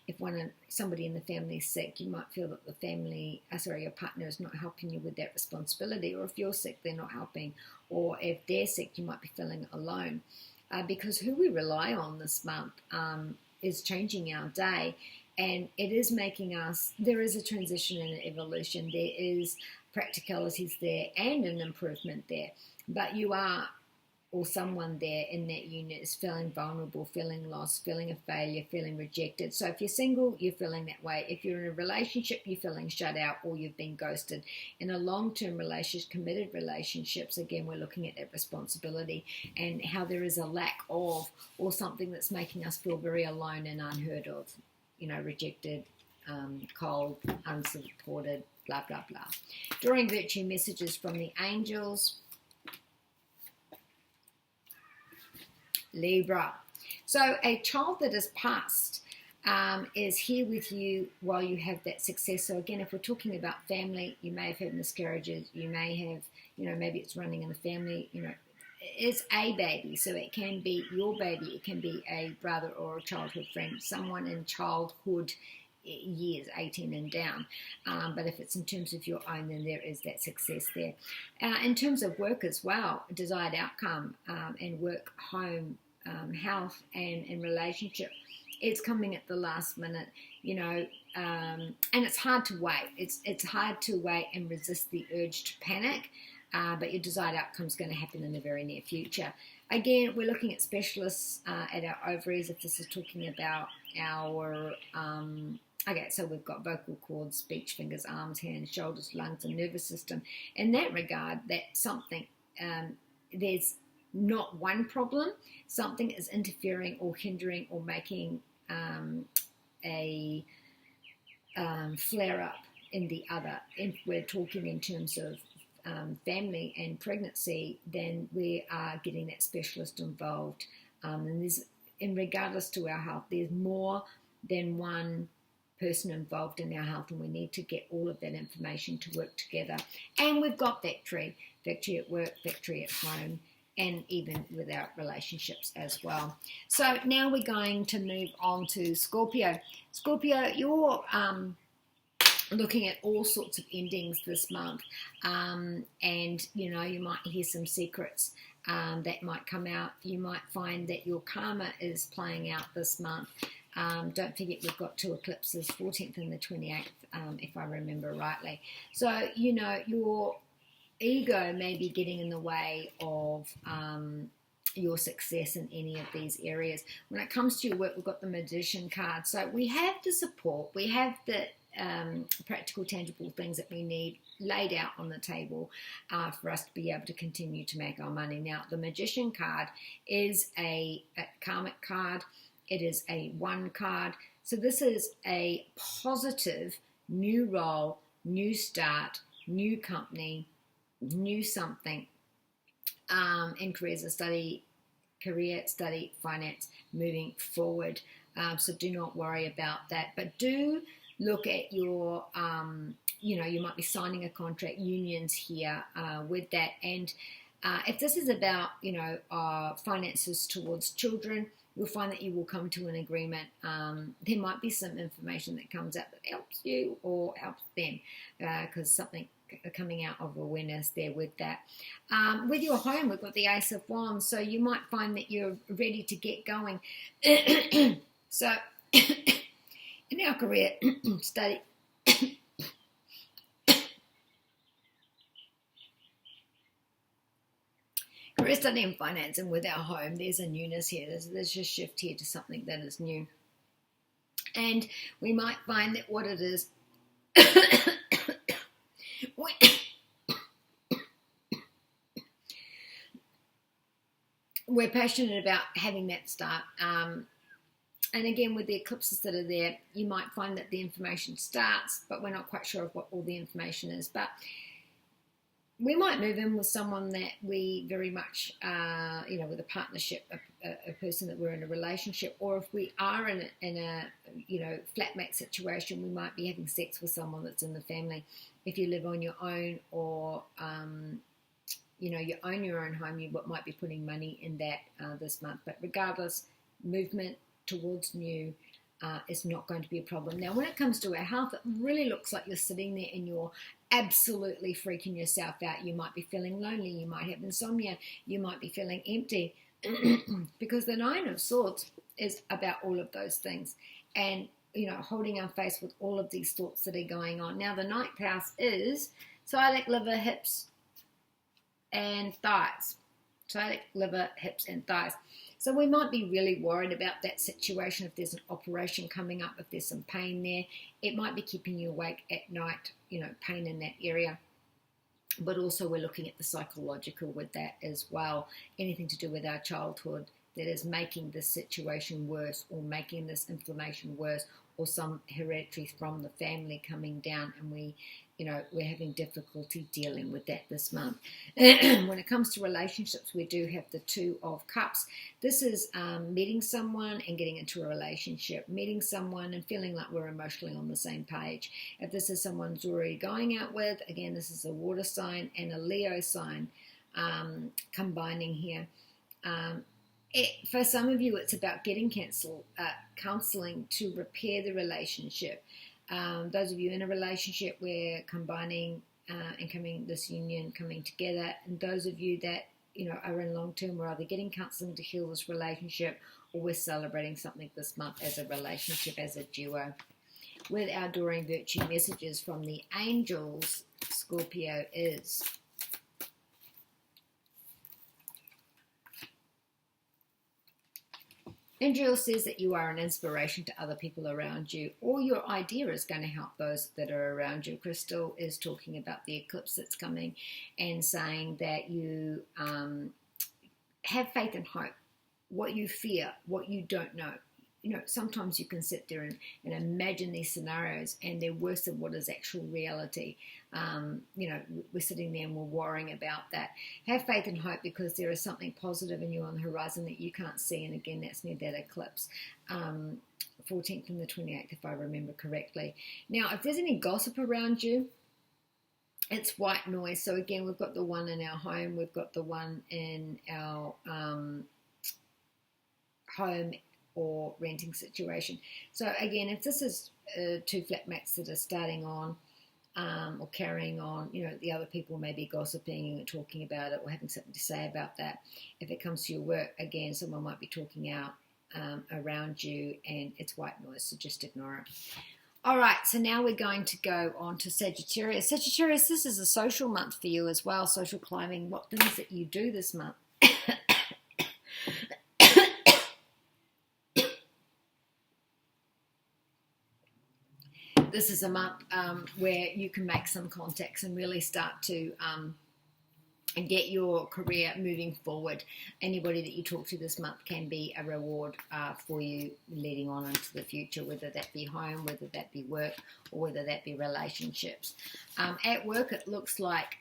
if somebody in the family is sick, you might feel that your partner is not helping you with that responsibility, or if you're sick, they're not helping, or if they're sick, you might be feeling alone, because who we rely on this month is changing our day. And it is making us, there is a transition and an evolution. There is practicalities there and an improvement there. But you are, or someone there in that unit is feeling vulnerable, feeling lost, feeling a failure, feeling rejected. So if you're single, you're feeling that way. If you're in a relationship, you're feeling shut out or you've been ghosted. In a long-term relationship, committed relationships, again, we're looking at that responsibility and how there is a lack of, or something that's making us feel very alone and unheard of. Rejected, cold, unsupported, blah, blah, blah. Drawing virtue messages from the angels. Libra. So a child that is past is here with you while you have that success. So again, if we're talking about family, you may have had miscarriages, you may have, maybe it's running in the family, it's a baby, so it can be your baby, it can be a brother or a childhood friend, someone in childhood years, 18 and down. But if it's in terms of your own, then there is that success there. In terms of work as well, desired outcome and work, home, health, and relationship, it's coming at the last minute, and it's hard to wait. It's hard to wait and resist the urge to panic. But your desired outcome is going to happen in the very near future. Again, we're looking at specialists at our ovaries, if this is talking about our, so we've got vocal cords, speech, fingers, arms, hands, shoulders, lungs, and nervous system. In that regard, that's something, there's not one problem, something is interfering or hindering or making a flare-up in the other. If we're talking in terms of family and pregnancy, then we are getting that specialist involved. And there's, regardless to our health, there's more than one person involved in our health, and we need to get all of that information to work together. And we've got victory at work, victory at home, and even with our relationships as well. So now we're going to move on to Scorpio. Scorpio, you're looking at all sorts of endings this month, and you might hear some secrets that might come out. You might find that your karma is playing out this month. Don't forget we've got 2 eclipses, 14th and the 28th, if I remember rightly. So your ego may be getting in the way of your success in any of these areas. When it comes to your work, we've got the Magician card. So we have the support, we have the practical, tangible things that we need laid out on the table for us to be able to continue to make our money. Now, the Magician card is a karmic card. It is a 1 card. So this is a positive new role, new start, new company, new something in career, study, finance, moving forward. So do not worry about that. But do look at your, you might be signing a contract, unions here with that. And if this is about, finances towards children, you'll find that you will come to an agreement. There might be some information that comes out that helps you or helps them because something coming out of awareness there with that. With your home, we've got the Ace of Wands, so you might find that you're ready to get going. So in our career, study, career, study and finance, and with our home, there's a newness here. There's a shift here to something that is new. And we might find that what it is, we're passionate about having that start. And again, with the eclipses that are there, you might find that the information starts, but we're not quite sure of what all the information is. But we might move in with someone that we very much, with a partnership, a person that we're in a relationship, or if we are in a flatmate situation, we might be having sex with someone that's in the family. If you live on your own or, you own your own home, you might be putting money in that this month. But regardless, movement towards new is not going to be a problem. Now, when it comes to our health, it really looks like you're sitting there and you're absolutely freaking yourself out. You might be feeling lonely. You might have insomnia. You might be feeling empty because the 9 of Swords is about all of those things and, holding our face with all of these thoughts that are going on. Now, the 9th house is sciatic, liver, hips, and thighs. Sciatic, liver, hips, and thighs. So we might be really worried about that situation. If there's an operation coming up, if there's some pain there, it might be keeping you awake at night, pain in that area. But also we're looking at the psychological with that as well. Anything to do with our childhood that is making this situation worse or making this inflammation worse, or some hereditary from the family coming down, and we're having difficulty dealing with that this month. When it comes to relationships, we do have the 2 of Cups. This is meeting someone and getting into a relationship, meeting someone and feeling like we're emotionally on the same page. If this is someone you're already going out with, again, this is a water sign and a Leo sign combining here. For some of you, it's about getting counseling to repair the relationship. Those of you in a relationship, we're combining and this union coming together. And those of you that are in long term, we're either getting counseling to heal this relationship, or we're celebrating something this month as a relationship, as a duo. With our Adoring Virtue messages from the angels, Scorpio is: Angel says that you are an inspiration to other people around you, or your idea is going to help those that are around you. Crystal is talking about the eclipse that's coming and saying that you have faith and hope. What you fear, what you don't know. Sometimes you can sit there and imagine these scenarios and they're worse than what is actual reality. We're sitting there and we're worrying about that. Have faith and hope, because there is something positive in you on the horizon that you can't see. And again, that's near that eclipse. 14th and the 28th, if I remember correctly. Now, if there's any gossip around you, it's white noise. So again, we've got the 1 in our home. We've got the 1 in our home or renting situation. So again, if this is 2 flatmates that are starting on or carrying on, the other people may be gossiping and talking about it or having something to say about that. If it comes to your work, again, someone might be talking out around you and it's white noise, so just ignore it. All right, so now we're going to go on to Sagittarius. Sagittarius, this is a social month for you as well, social climbing, what things that you do this month. this is a month where you can make some contacts and really start to and get your career moving forward. Anybody that you talk to this month can be a reward for you leading on into the future, whether that be home, whether that be work, or whether that be relationships. At work, it looks like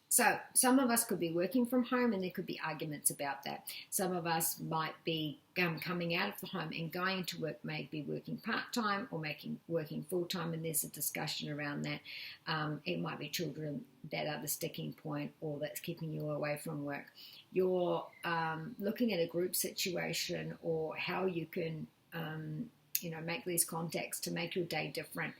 so some of us could be working from home and there could be arguments about that. Some of us might be coming out of the home and going to work, maybe working part-time or working full-time, and there's a discussion around that. It might be children that are the sticking point or that's keeping you away from work. You're looking at a group situation or how you can make these contacts to make your day different.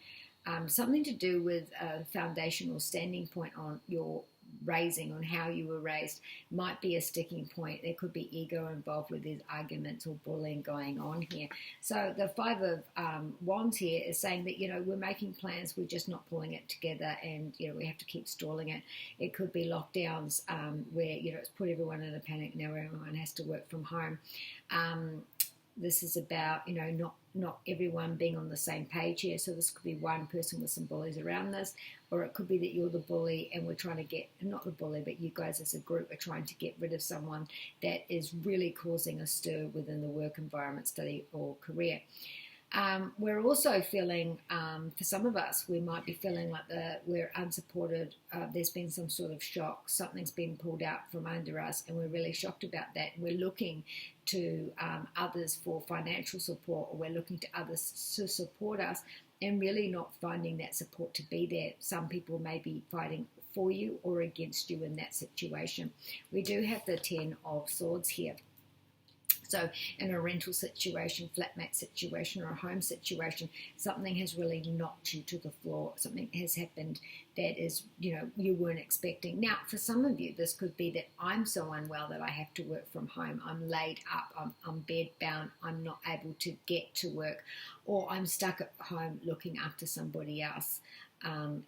Something to do with a foundational standing point on your raising, on how you were raised, might be a sticking point. There could be ego involved with these arguments or bullying going on here. So the Five of Wands here is saying that, we're making plans, we're just not pulling it together, and, we have to keep stalling it. It could be lockdowns where, it's put everyone in a panic. Now everyone has to work from home. This is about, not everyone being on the same page here. So this could be one person with some bullies around this, or it could be that you're the bully and we're trying to get, not the bully, but you guys as a group are trying to get rid of someone that is really causing a stir within the work environment, study, or career. We're also feeling, for some of us, we might be feeling like we're unsupported. There's been some sort of shock. Something's been pulled out from under us, and we're really shocked about that. We're looking to others for financial support, or we're looking to others to support us, and really not finding that support to be there. Some people may be fighting for you or against you in that situation. We do have the Ten of Swords here. So in a rental situation, flatmate situation, or a home situation, something has really knocked you to the floor. Something has happened that is, you weren't expecting. Now, for some of you, this could be that I'm so unwell that I have to work from home. I'm laid up, I'm bed bound, I'm not able to get to work, or I'm stuck at home looking after somebody else.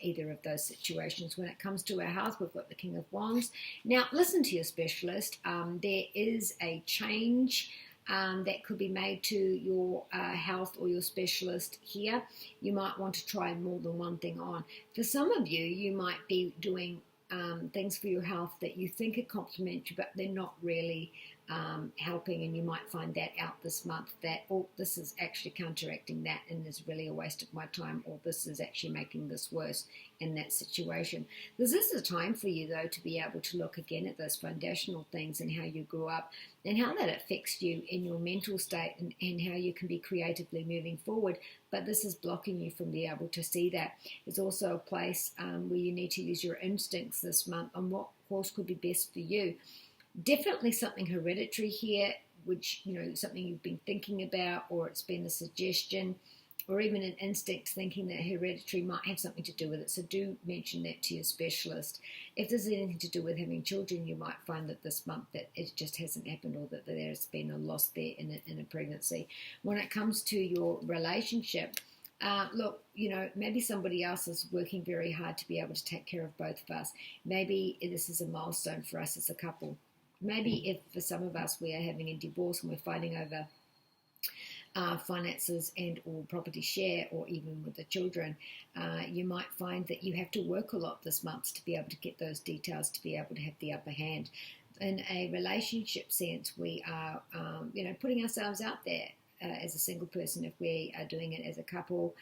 Either of those situations. When it comes to our health, we've got the King of Wands. Now, listen to your specialist. There is a change that could be made to your health or your specialist here. You might want to try more than one thing on. For some of you, you might be doing things for your health that you think are complementary, but they're not really helping, and you might find that out this month, that, this is actually counteracting that and is really a waste of my time, or this is actually making this worse in that situation. This is a time for you, though, to be able to look again at those foundational things and how you grew up and how that affects you in your mental state, and how you can be creatively moving forward. But this is blocking you from being able to see that. It's also a place where you need to use your instincts this month on what course could be best for you. Definitely something hereditary here, which, something you've been thinking about, or it's been a suggestion, or even an instinct thinking that hereditary might have something to do with it. So do mention that to your specialist. If there's anything to do with having children, you might find that this month that it just hasn't happened, or that there's been a loss there in a pregnancy. When it comes to your relationship, look, maybe somebody else is working very hard to be able to take care of both of us. Maybe this is a milestone for us as a couple. Maybe if for some of us we are having a divorce and we're fighting over finances and or property share, or even with the children, you might find that you have to work a lot this month to be able to get those details, to be able to have the upper hand. In a relationship sense, we are, putting ourselves out there as a single person. If we are doing it as a couple,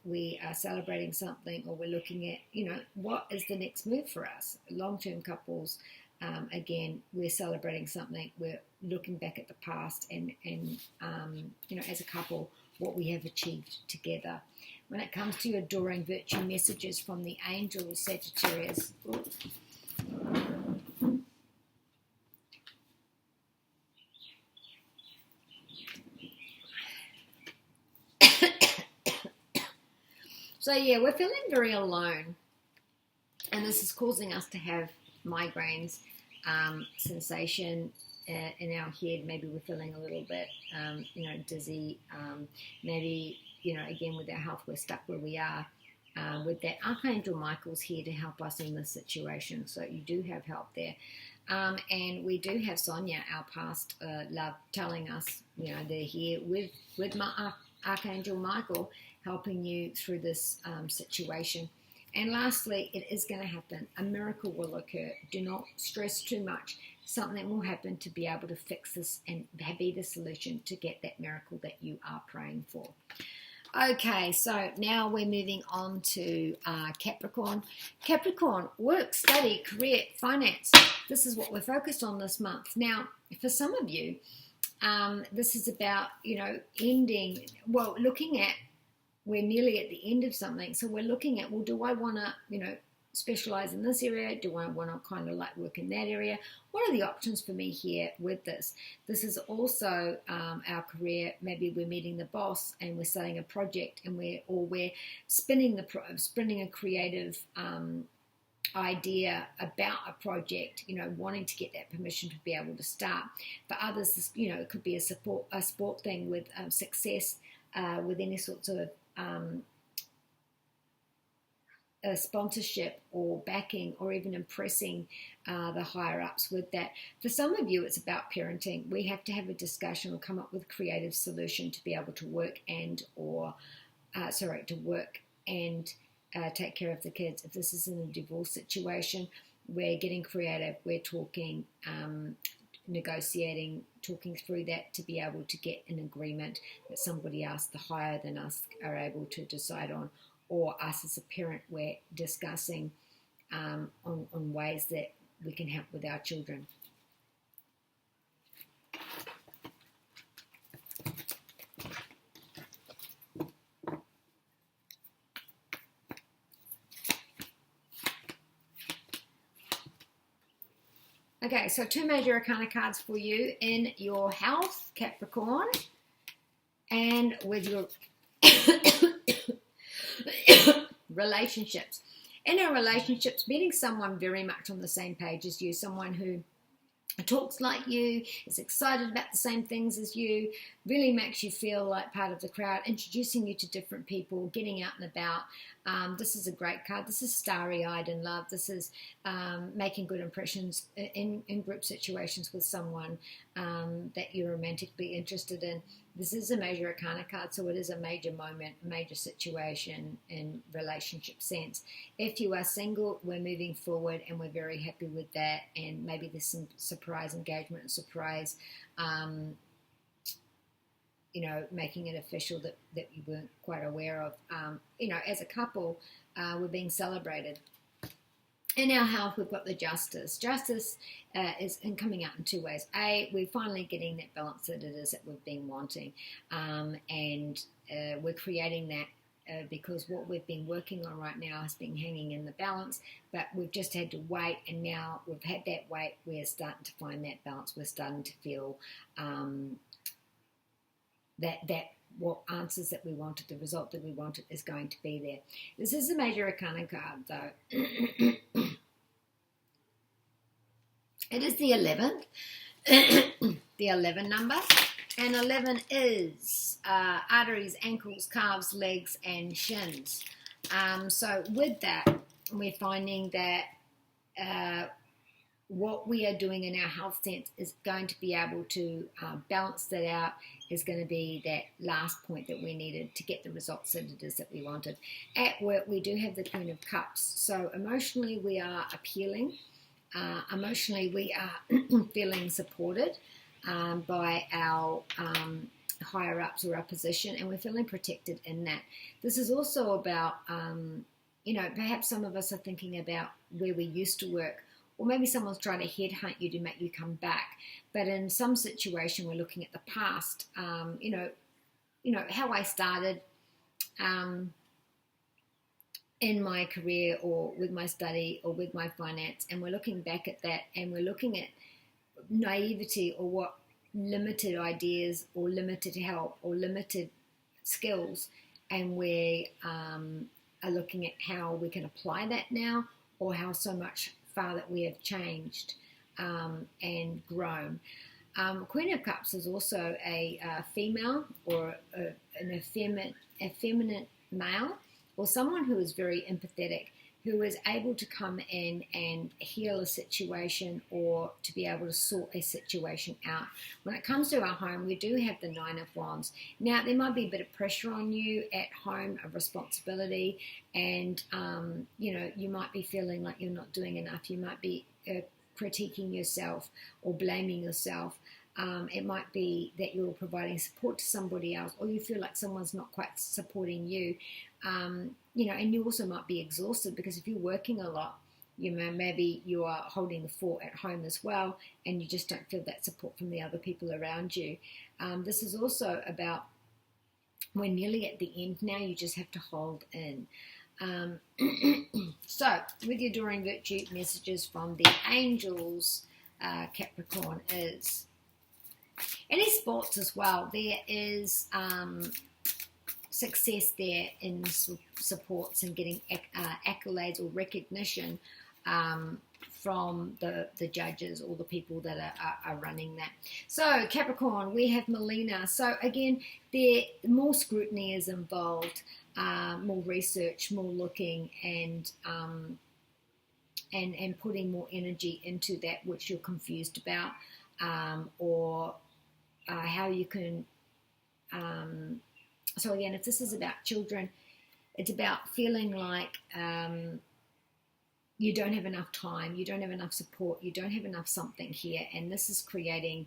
we are celebrating something, or we're looking at, what is the next move for us. Long-term couples, again, we're celebrating something. We're looking back at the past and as a couple, what we have achieved together. When it comes to adoring virtue messages from the angel Sagittarius, so yeah, we're feeling very alone, and this is causing us to have migraines, sensation in our head. Maybe we're feeling a little bit, dizzy. Maybe, again, with our health, we're stuck where we are. With that, Archangel Michael's here to help us in this situation. So you do have help there. And we do have Sonia, our past love, telling us, they're here with Archangel Michael helping you through this situation. And lastly, it is going to happen. A miracle will occur. Do not stress too much. Something will happen to be able to fix this and be the solution to get that miracle that you are praying for. Okay, so now we're moving on to Capricorn. Capricorn, work, study, career, finance. This is what we're focused on this month. Now, for some of you, this is about, ending, looking at, we're nearly at the end of something. So we're looking at, well, do I want to, specialize in this area? Do I want to kind of like work in that area? What are the options for me here with this? This is also our career. Maybe we're meeting the boss and we're starting a project, and we're spinning a creative idea about a project, wanting to get that permission to be able to start. For others, it could be a sport thing with success, with any sorts of sponsorship or backing, or even impressing the higher ups with that. For some of you, it's about parenting. We have to have a discussion or come up with a creative solution to be able to work and take care of the kids. If this is in a divorce situation, we're getting creative. We're talking, negotiating, talking through that to be able to get an agreement that somebody else, the higher than us, are able to decide on. Or us as a parent, we're discussing on ways that we can help with our children. Okay, so 2 major arcana cards for you in your health, Capricorn, and with your relationships. In our relationships, meeting someone very much on the same page as you, someone who talks like you, is excited about the same things as you, really makes you feel like part of the crowd, introducing you to different people, getting out and about. This is a great card. This is starry-eyed in love. This is making good impressions in group situations with someone that you're romantically interested in. This is a major arcana card, so it is a major moment, major situation in relationship sense. If you are single, we're moving forward and we're very happy with that, and maybe there's some surprise engagement and surprise, making it official that you weren't quite aware of. As a couple, we're being celebrated. In our health, we've got the Justice. Justice is coming out in 2 ways. A, we're finally getting that balance that it is that we've been wanting. And we're creating that because what we've been working on right now has been hanging in the balance, but we've just had to wait, and now we've had that wait, we're starting to find that balance. We're starting to feel that what answers that we wanted, the result that we wanted, is going to be there. This is a major arcana card, though. It is the 11th, the 11 number, and 11 is arteries, ankles, calves, legs, and shins. So with that, we're finding that what we are doing in our health sense is going to be able to balance that out, is going to be that last point that we needed to get the results that it is that we wanted. At work, we do have the Queen of Cups. So emotionally, we are appealing. Emotionally, we are feeling supported by our higher-ups or our position, and we're feeling protected in that. This is also about, perhaps some of us are thinking about where we used to work, or maybe someone's trying to headhunt you to make you come back. But in some situation, we're looking at the past, how I started in my career, or with my study, or with my finance, and we're looking back at that, and we're looking at naivety, or what limited ideas, or limited help, or limited skills, and we are looking at how we can apply that now, or how so much far that we have changed and grown. Queen of Cups is also a female, or an effeminate male, or someone who is very empathetic, who is able to come in and heal a situation or to be able to sort a situation out. When it comes to our home, we do have the Nine of Wands. Now, there might be a bit of pressure on you at home, of responsibility, and, you might be feeling like you're not doing enough. You might be critiquing yourself or blaming yourself. It might be that you're providing support to somebody else, or you feel like someone's not quite supporting you. And you also might be exhausted because if you're working a lot, maybe you are holding the fort at home as well, and you just don't feel that support from the other people around you. This is also about, we're nearly at the end now, you just have to hold in. So, with your Adoring Virtue messages from the angels, Capricorn, is any sports as well. There is success there in supports and getting accolades or recognition from the judges or the people that are running that. So Capricorn, we have Melina. So again, more scrutiny is involved, more research, more looking, and putting more energy into that which you're confused about, or how you can. So again, if this is about children, it's about feeling like you don't have enough time, you don't have enough support, you don't have enough something here, and this is creating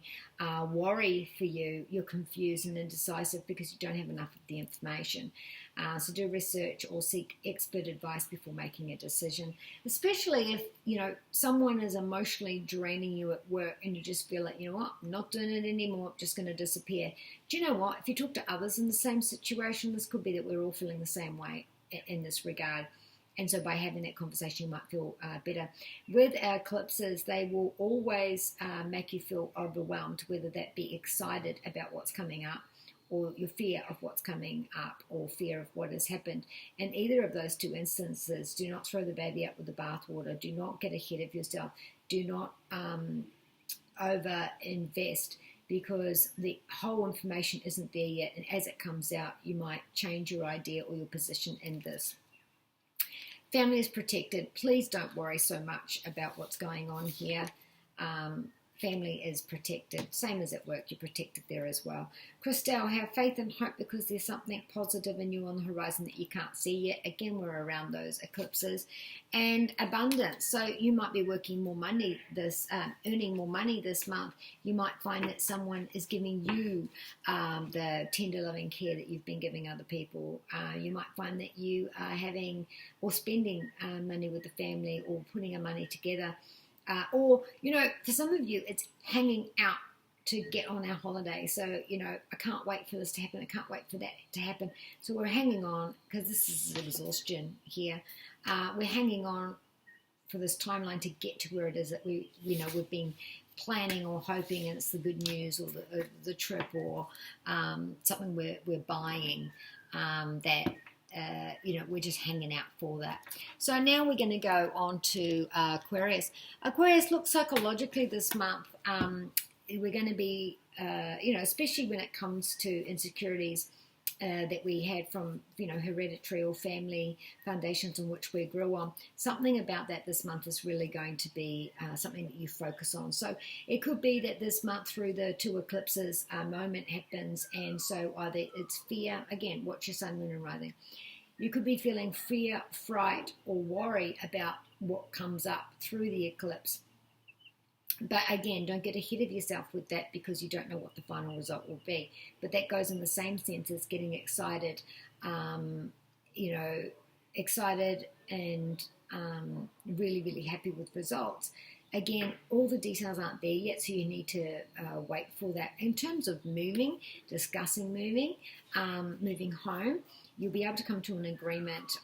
worry for you. You're confused and indecisive because you don't have enough of the information. So do research or seek expert advice before making a decision, especially if, someone is emotionally draining you at work and you just feel like, you know what, I'm not doing it anymore, I'm just going to disappear. Do you know what? If you talk to others in the same situation, this could be that we're all feeling the same way in this regard. And so by having that conversation, you might feel better. With eclipses, they will always make you feel overwhelmed, whether that be excited about what's coming up, or your fear of what's coming up, or fear of what has happened. In either of those two instances, do not throw the baby out with the bathwater. Do not get ahead of yourself. Do not over-invest, because the whole information isn't there yet. And as it comes out, you might change your idea or your position in this. Family is protected. Please don't worry so much about what's going on here. Family is protected. Same as at work, you're protected there as well. Christelle, have faith and hope because there's something positive in you on the horizon that you can't see yet. Again, we're around those eclipses. And abundance. So you might be working more money earning more money this month. You might find that someone is giving you the tender loving care that you've been giving other people. You might find that you are having or spending money with the family, or putting money together. Or, for some of you, it's hanging out to get on our holiday. So, I can't wait for this to happen. I can't wait for that to happen. So we're hanging on, because this is exhaustion here. We're hanging on for this timeline to get to where it is that we've been planning or hoping, and it's the good news, or the trip, or something we're buying that. We're just hanging out for that. So now we're going to go on to Aquarius. Aquarius, look, psychologically this month, we're going to be, especially when it comes to insecurities that we had from, hereditary or family foundations on which we grew on. Something about that this month is really going to be something that you focus on. So it could be that this month, through the two eclipses, a moment happens, and so either it's fear, again, watch your sun, moon, and rising. You could be feeling fear, fright, or worry about what comes up through the eclipse. But again, don't get ahead of yourself with that, because you don't know what the final result will be. But that goes in the same sense as getting excited, excited and really, really happy with results. Again, all the details aren't there yet, so you need to wait for that. In terms of discussing moving home, you'll be able to come to an agreement,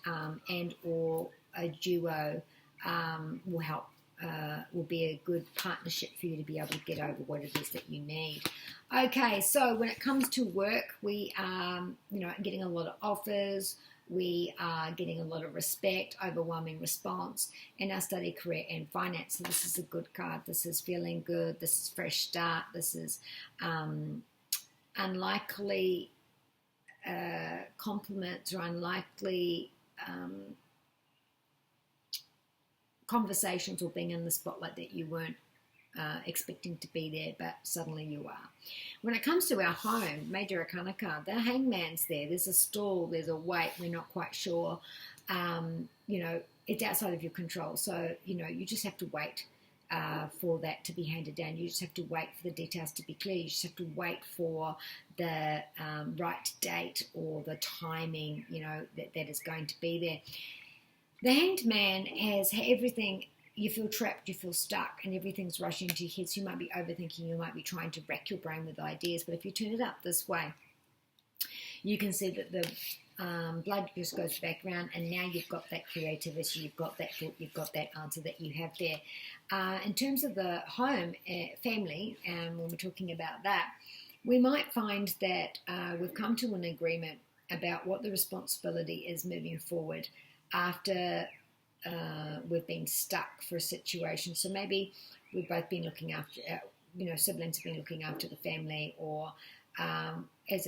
and or a duo will help. Will be a good partnership for you to be able to get over what it is that you need. Okay, so when it comes to work, we are, getting a lot of offers. We are getting a lot of respect, overwhelming response in our study, career, and finance. So this is a good card. This is feeling good. This is fresh start. This is unlikely compliments, or unlikely conversations or being in the spotlight that you weren't expecting to be there, but suddenly you are. When it comes to our home, Major Arcana card, the Hangman's there. There's a stall, there's a wait, we're not quite sure. It's outside of your control. So, you just have to wait for that to be handed down. You just have to wait for the details to be clear. You just have to wait for the right date or the timing, that is going to be there. The Hanged Man has everything. You feel trapped, you feel stuck, and everything's rushing into your head. So you might be overthinking, you might be trying to rack your brain with ideas. But if you turn it up this way, you can see that the blood just goes back around, and now you've got that creativity, you've got that thought, you've got that answer that you have there. In terms of the home, family, and when we're talking about that, we might find that we've come to an agreement about what the responsibility is moving forward after we've been stuck for a situation. So maybe we've both been looking after, siblings have been looking after the family, or as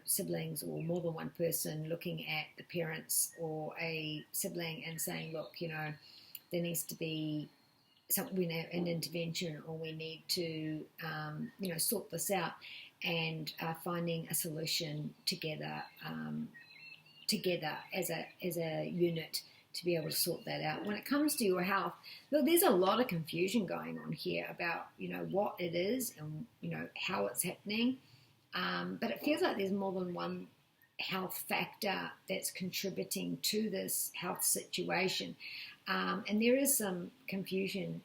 siblings or more than one person looking at the parents or a sibling and saying, look, there needs to be an intervention, or we need to, sort this out, and finding a solution together as a unit to be able to sort that out. When it comes to your health, look, there's a lot of confusion going on here about, what it is and, how it's happening. But it feels like there's more than one health factor that's contributing to this health situation. And there is some confusion,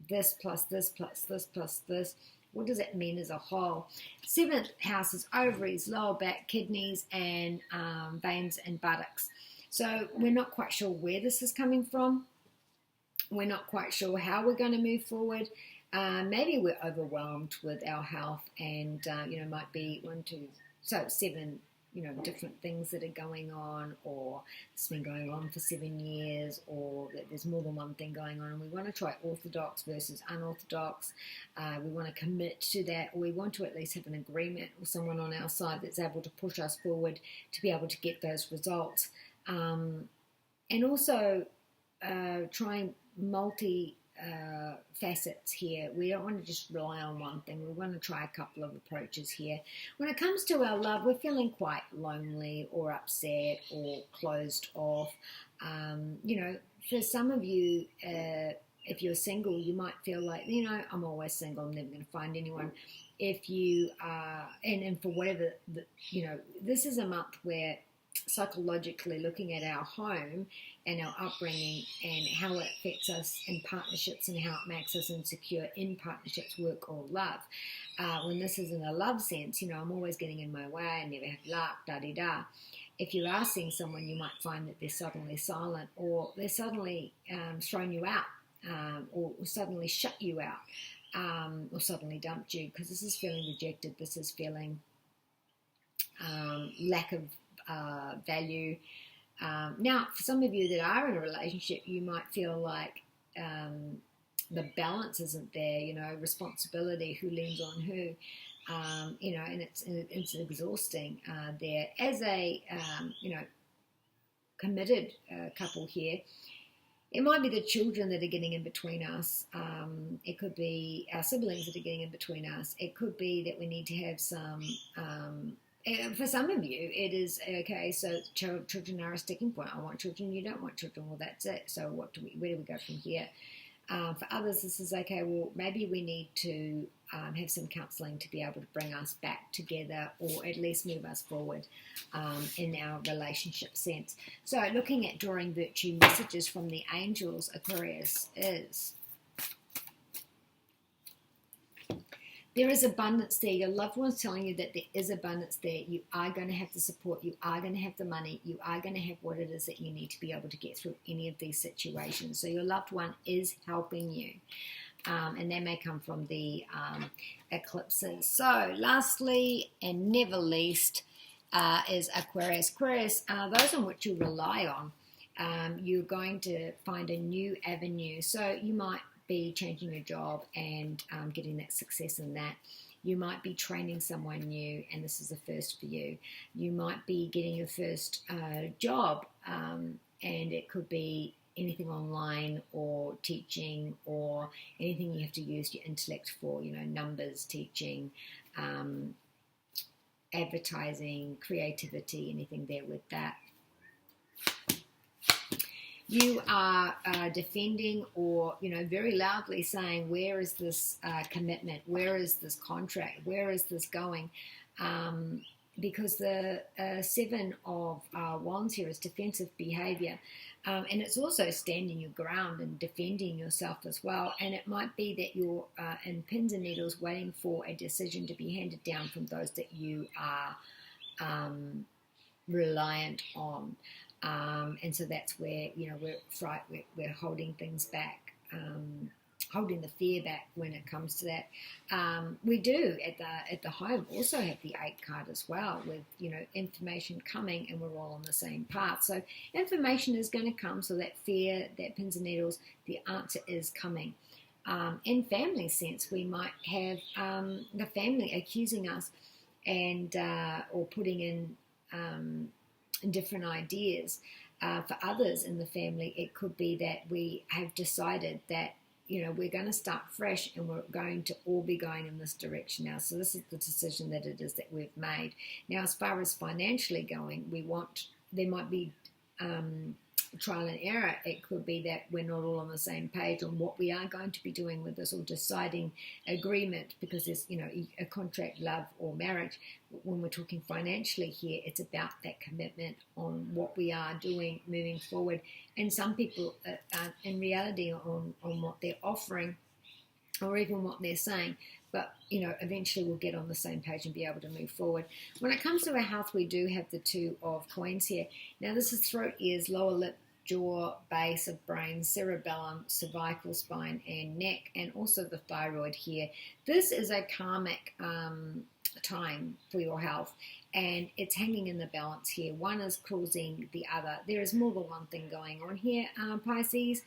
this plus this plus this plus this. What does it mean as a whole? 7th house is ovaries, lower back, kidneys, and veins and buttocks. So we're not quite sure where this is coming from. We're not quite sure how we're going to move forward. Maybe we're overwhelmed with our health, and might be 7 different things that are going on, or it's been going on for 7 years, or that there's more than one thing going on, and we want to try orthodox versus unorthodox. We want to commit to that, or we want to at least have an agreement with someone on our side that's able to push us forward to be able to get those results. And also trying multi facets here. We don't want to just rely on one thing. We want to try a couple of approaches here. When it comes to our love, we're feeling quite lonely or upset or closed off. For some of you, if you're single, you might feel like, I'm always single, I'm never going to find anyone. If you are, and for whatever, this is a month where psychologically looking at our home and our upbringing and how it affects us in partnerships and how it makes us insecure in partnerships, work or love. When this is in a love sense, I'm always getting in my way, I never have luck, da-di-da. If you are seeing someone, you might find that they're suddenly silent, or they're suddenly thrown you out, or suddenly shut you out, or suddenly dumped you, because this is feeling rejected, this is feeling lack of value. Now, for some of you that are in a relationship, you might feel like the balance isn't there, responsibility, who leans on who, and it's exhausting there. As a, committed couple here, it might be the children that are getting in between us. It could be our siblings that are getting in between us. It could be that we need to have some... for some of you, it is, okay, so children are a sticking point. I want children, you don't want children. Well, that's it. So where do we go from here? For others, this is, okay, well, maybe we need to have some counselling to be able to bring us back together, or at least move us forward in our relationship sense. So looking at drawing virtue messages from the angels, Aquarius, is... there is abundance there. Your loved one's telling you that there is abundance there. You are going to have the support. You are going to have the money. You are going to have what it is that you need to be able to get through any of these situations. So your loved one is helping you. And that may come from the eclipses. So lastly, and never least, is Aquarius. Aquarius, those on which you rely on, you're going to find a new avenue. So you might be changing your job and getting that success in that. You might be training someone new, and this is a first for you. You might be getting your first job, and it could be anything online or teaching or anything you have to use your intellect for, numbers, teaching, advertising, creativity, anything there with that. You are defending or, very loudly saying, where is this commitment? Where is this contract? Where is this going? Because the Seven of Wands here is defensive behavior. And it's also standing your ground and defending yourself as well. And it might be that you're in pins and needles waiting for a decision to be handed down from those that you are reliant on. And so that's where, we're holding things back, holding the fear back when it comes to that. We do at the home also have the 8 card as well with, information coming, and we're all on the same path. So information is going to come. So that fear, that pins and needles, the answer is coming. In family sense, we might have the family accusing us and or putting in different ideas. For others in the family, it could be that we have decided that, we're going to start fresh and we're going to all be going in this direction now. So this is the decision that it is that we've made. Now, as far as financially going, there might be trial and error. It could be that we're not all on the same page on what we are going to be doing with this, or deciding agreement, because there's, a contract, love or marriage. When we're talking financially here, it's about that commitment on what we are doing moving forward. And some people are in reality on what they're offering or even what they're saying. But, eventually we'll get on the same page and be able to move forward. When it comes to our health, we do have the 2 of coins here. Now, this is throat, ears, lower lip, jaw, base of brain, cerebellum, cervical spine, and neck, and also the thyroid here. This is a karmic time for your health, and it's hanging in the balance here. One is causing the other. There is more than one thing going on here, Pisces,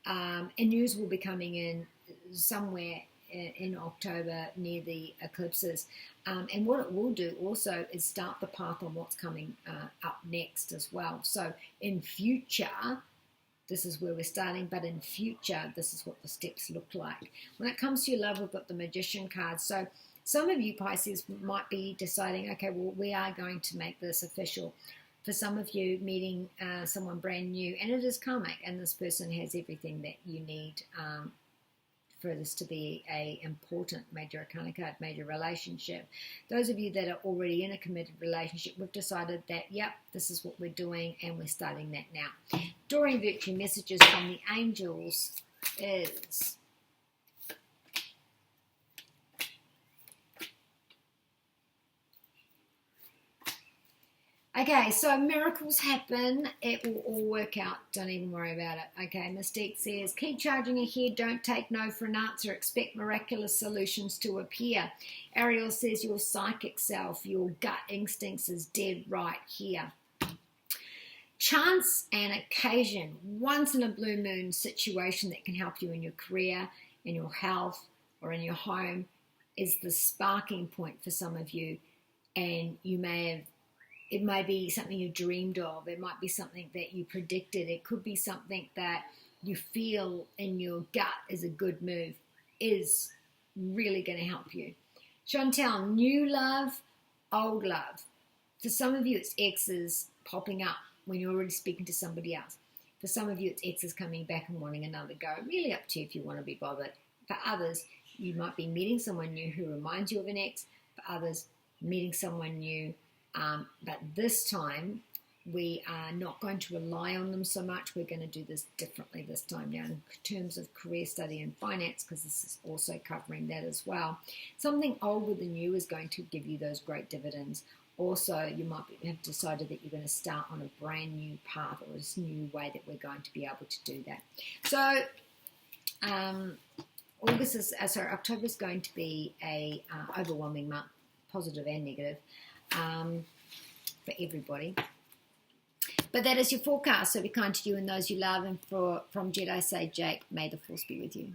and news will be coming in somewhere in October near the eclipses, and what it will do also is start the path on what's coming up next as well. So in future, this is where we're starting, but in future, this is what the steps look like. When it comes to your love, we've got the Magician card. So some of you Pisces might be deciding, okay, well, we are going to make this official. For some of you, meeting someone brand new, and it is karmic, and this person has everything that you need for this to be a important major arcana card, major relationship. Those of you that are already in a committed relationship, we've decided that, yep, this is what we're doing, and we're starting that now. Drawing victory messages from the angels is... Okay, so miracles happen. It will all work out. Don't even worry about it. Okay, Mystique says, keep charging ahead. Don't take no for an answer. Expect miraculous solutions to appear. Ariel says, your psychic self, your gut instincts is dead right here. Chance and occasion, once in a blue moon situation that can help you in your career, in your health, or in your home is the sparking point for some of you. And you may have, it might be something you dreamed of. It might be something that you predicted. It could be something that you feel in your gut is a good move, is really going to help you. Chantel, new love, old love. For some of you, it's exes popping up when you're already speaking to somebody else. For some of you, it's exes coming back and wanting another go. Really up to you if you want to be bothered. For others, you might be meeting someone new who reminds you of an ex. For others, meeting someone new. But this time, we are not going to rely on them so much. We're going to do this differently this time now in terms of career, study, and finance, because this is also covering that as well. Something old with the new is going to give you those great dividends. Also, you might have decided that you're going to start on a brand new path, or this new way that we're going to be able to do that. So, October is going to be a overwhelming month, positive and negative. For everybody. But that is your forecast, so be kind to you and those you love. And from Jedi, say, Jake, may the force be with you.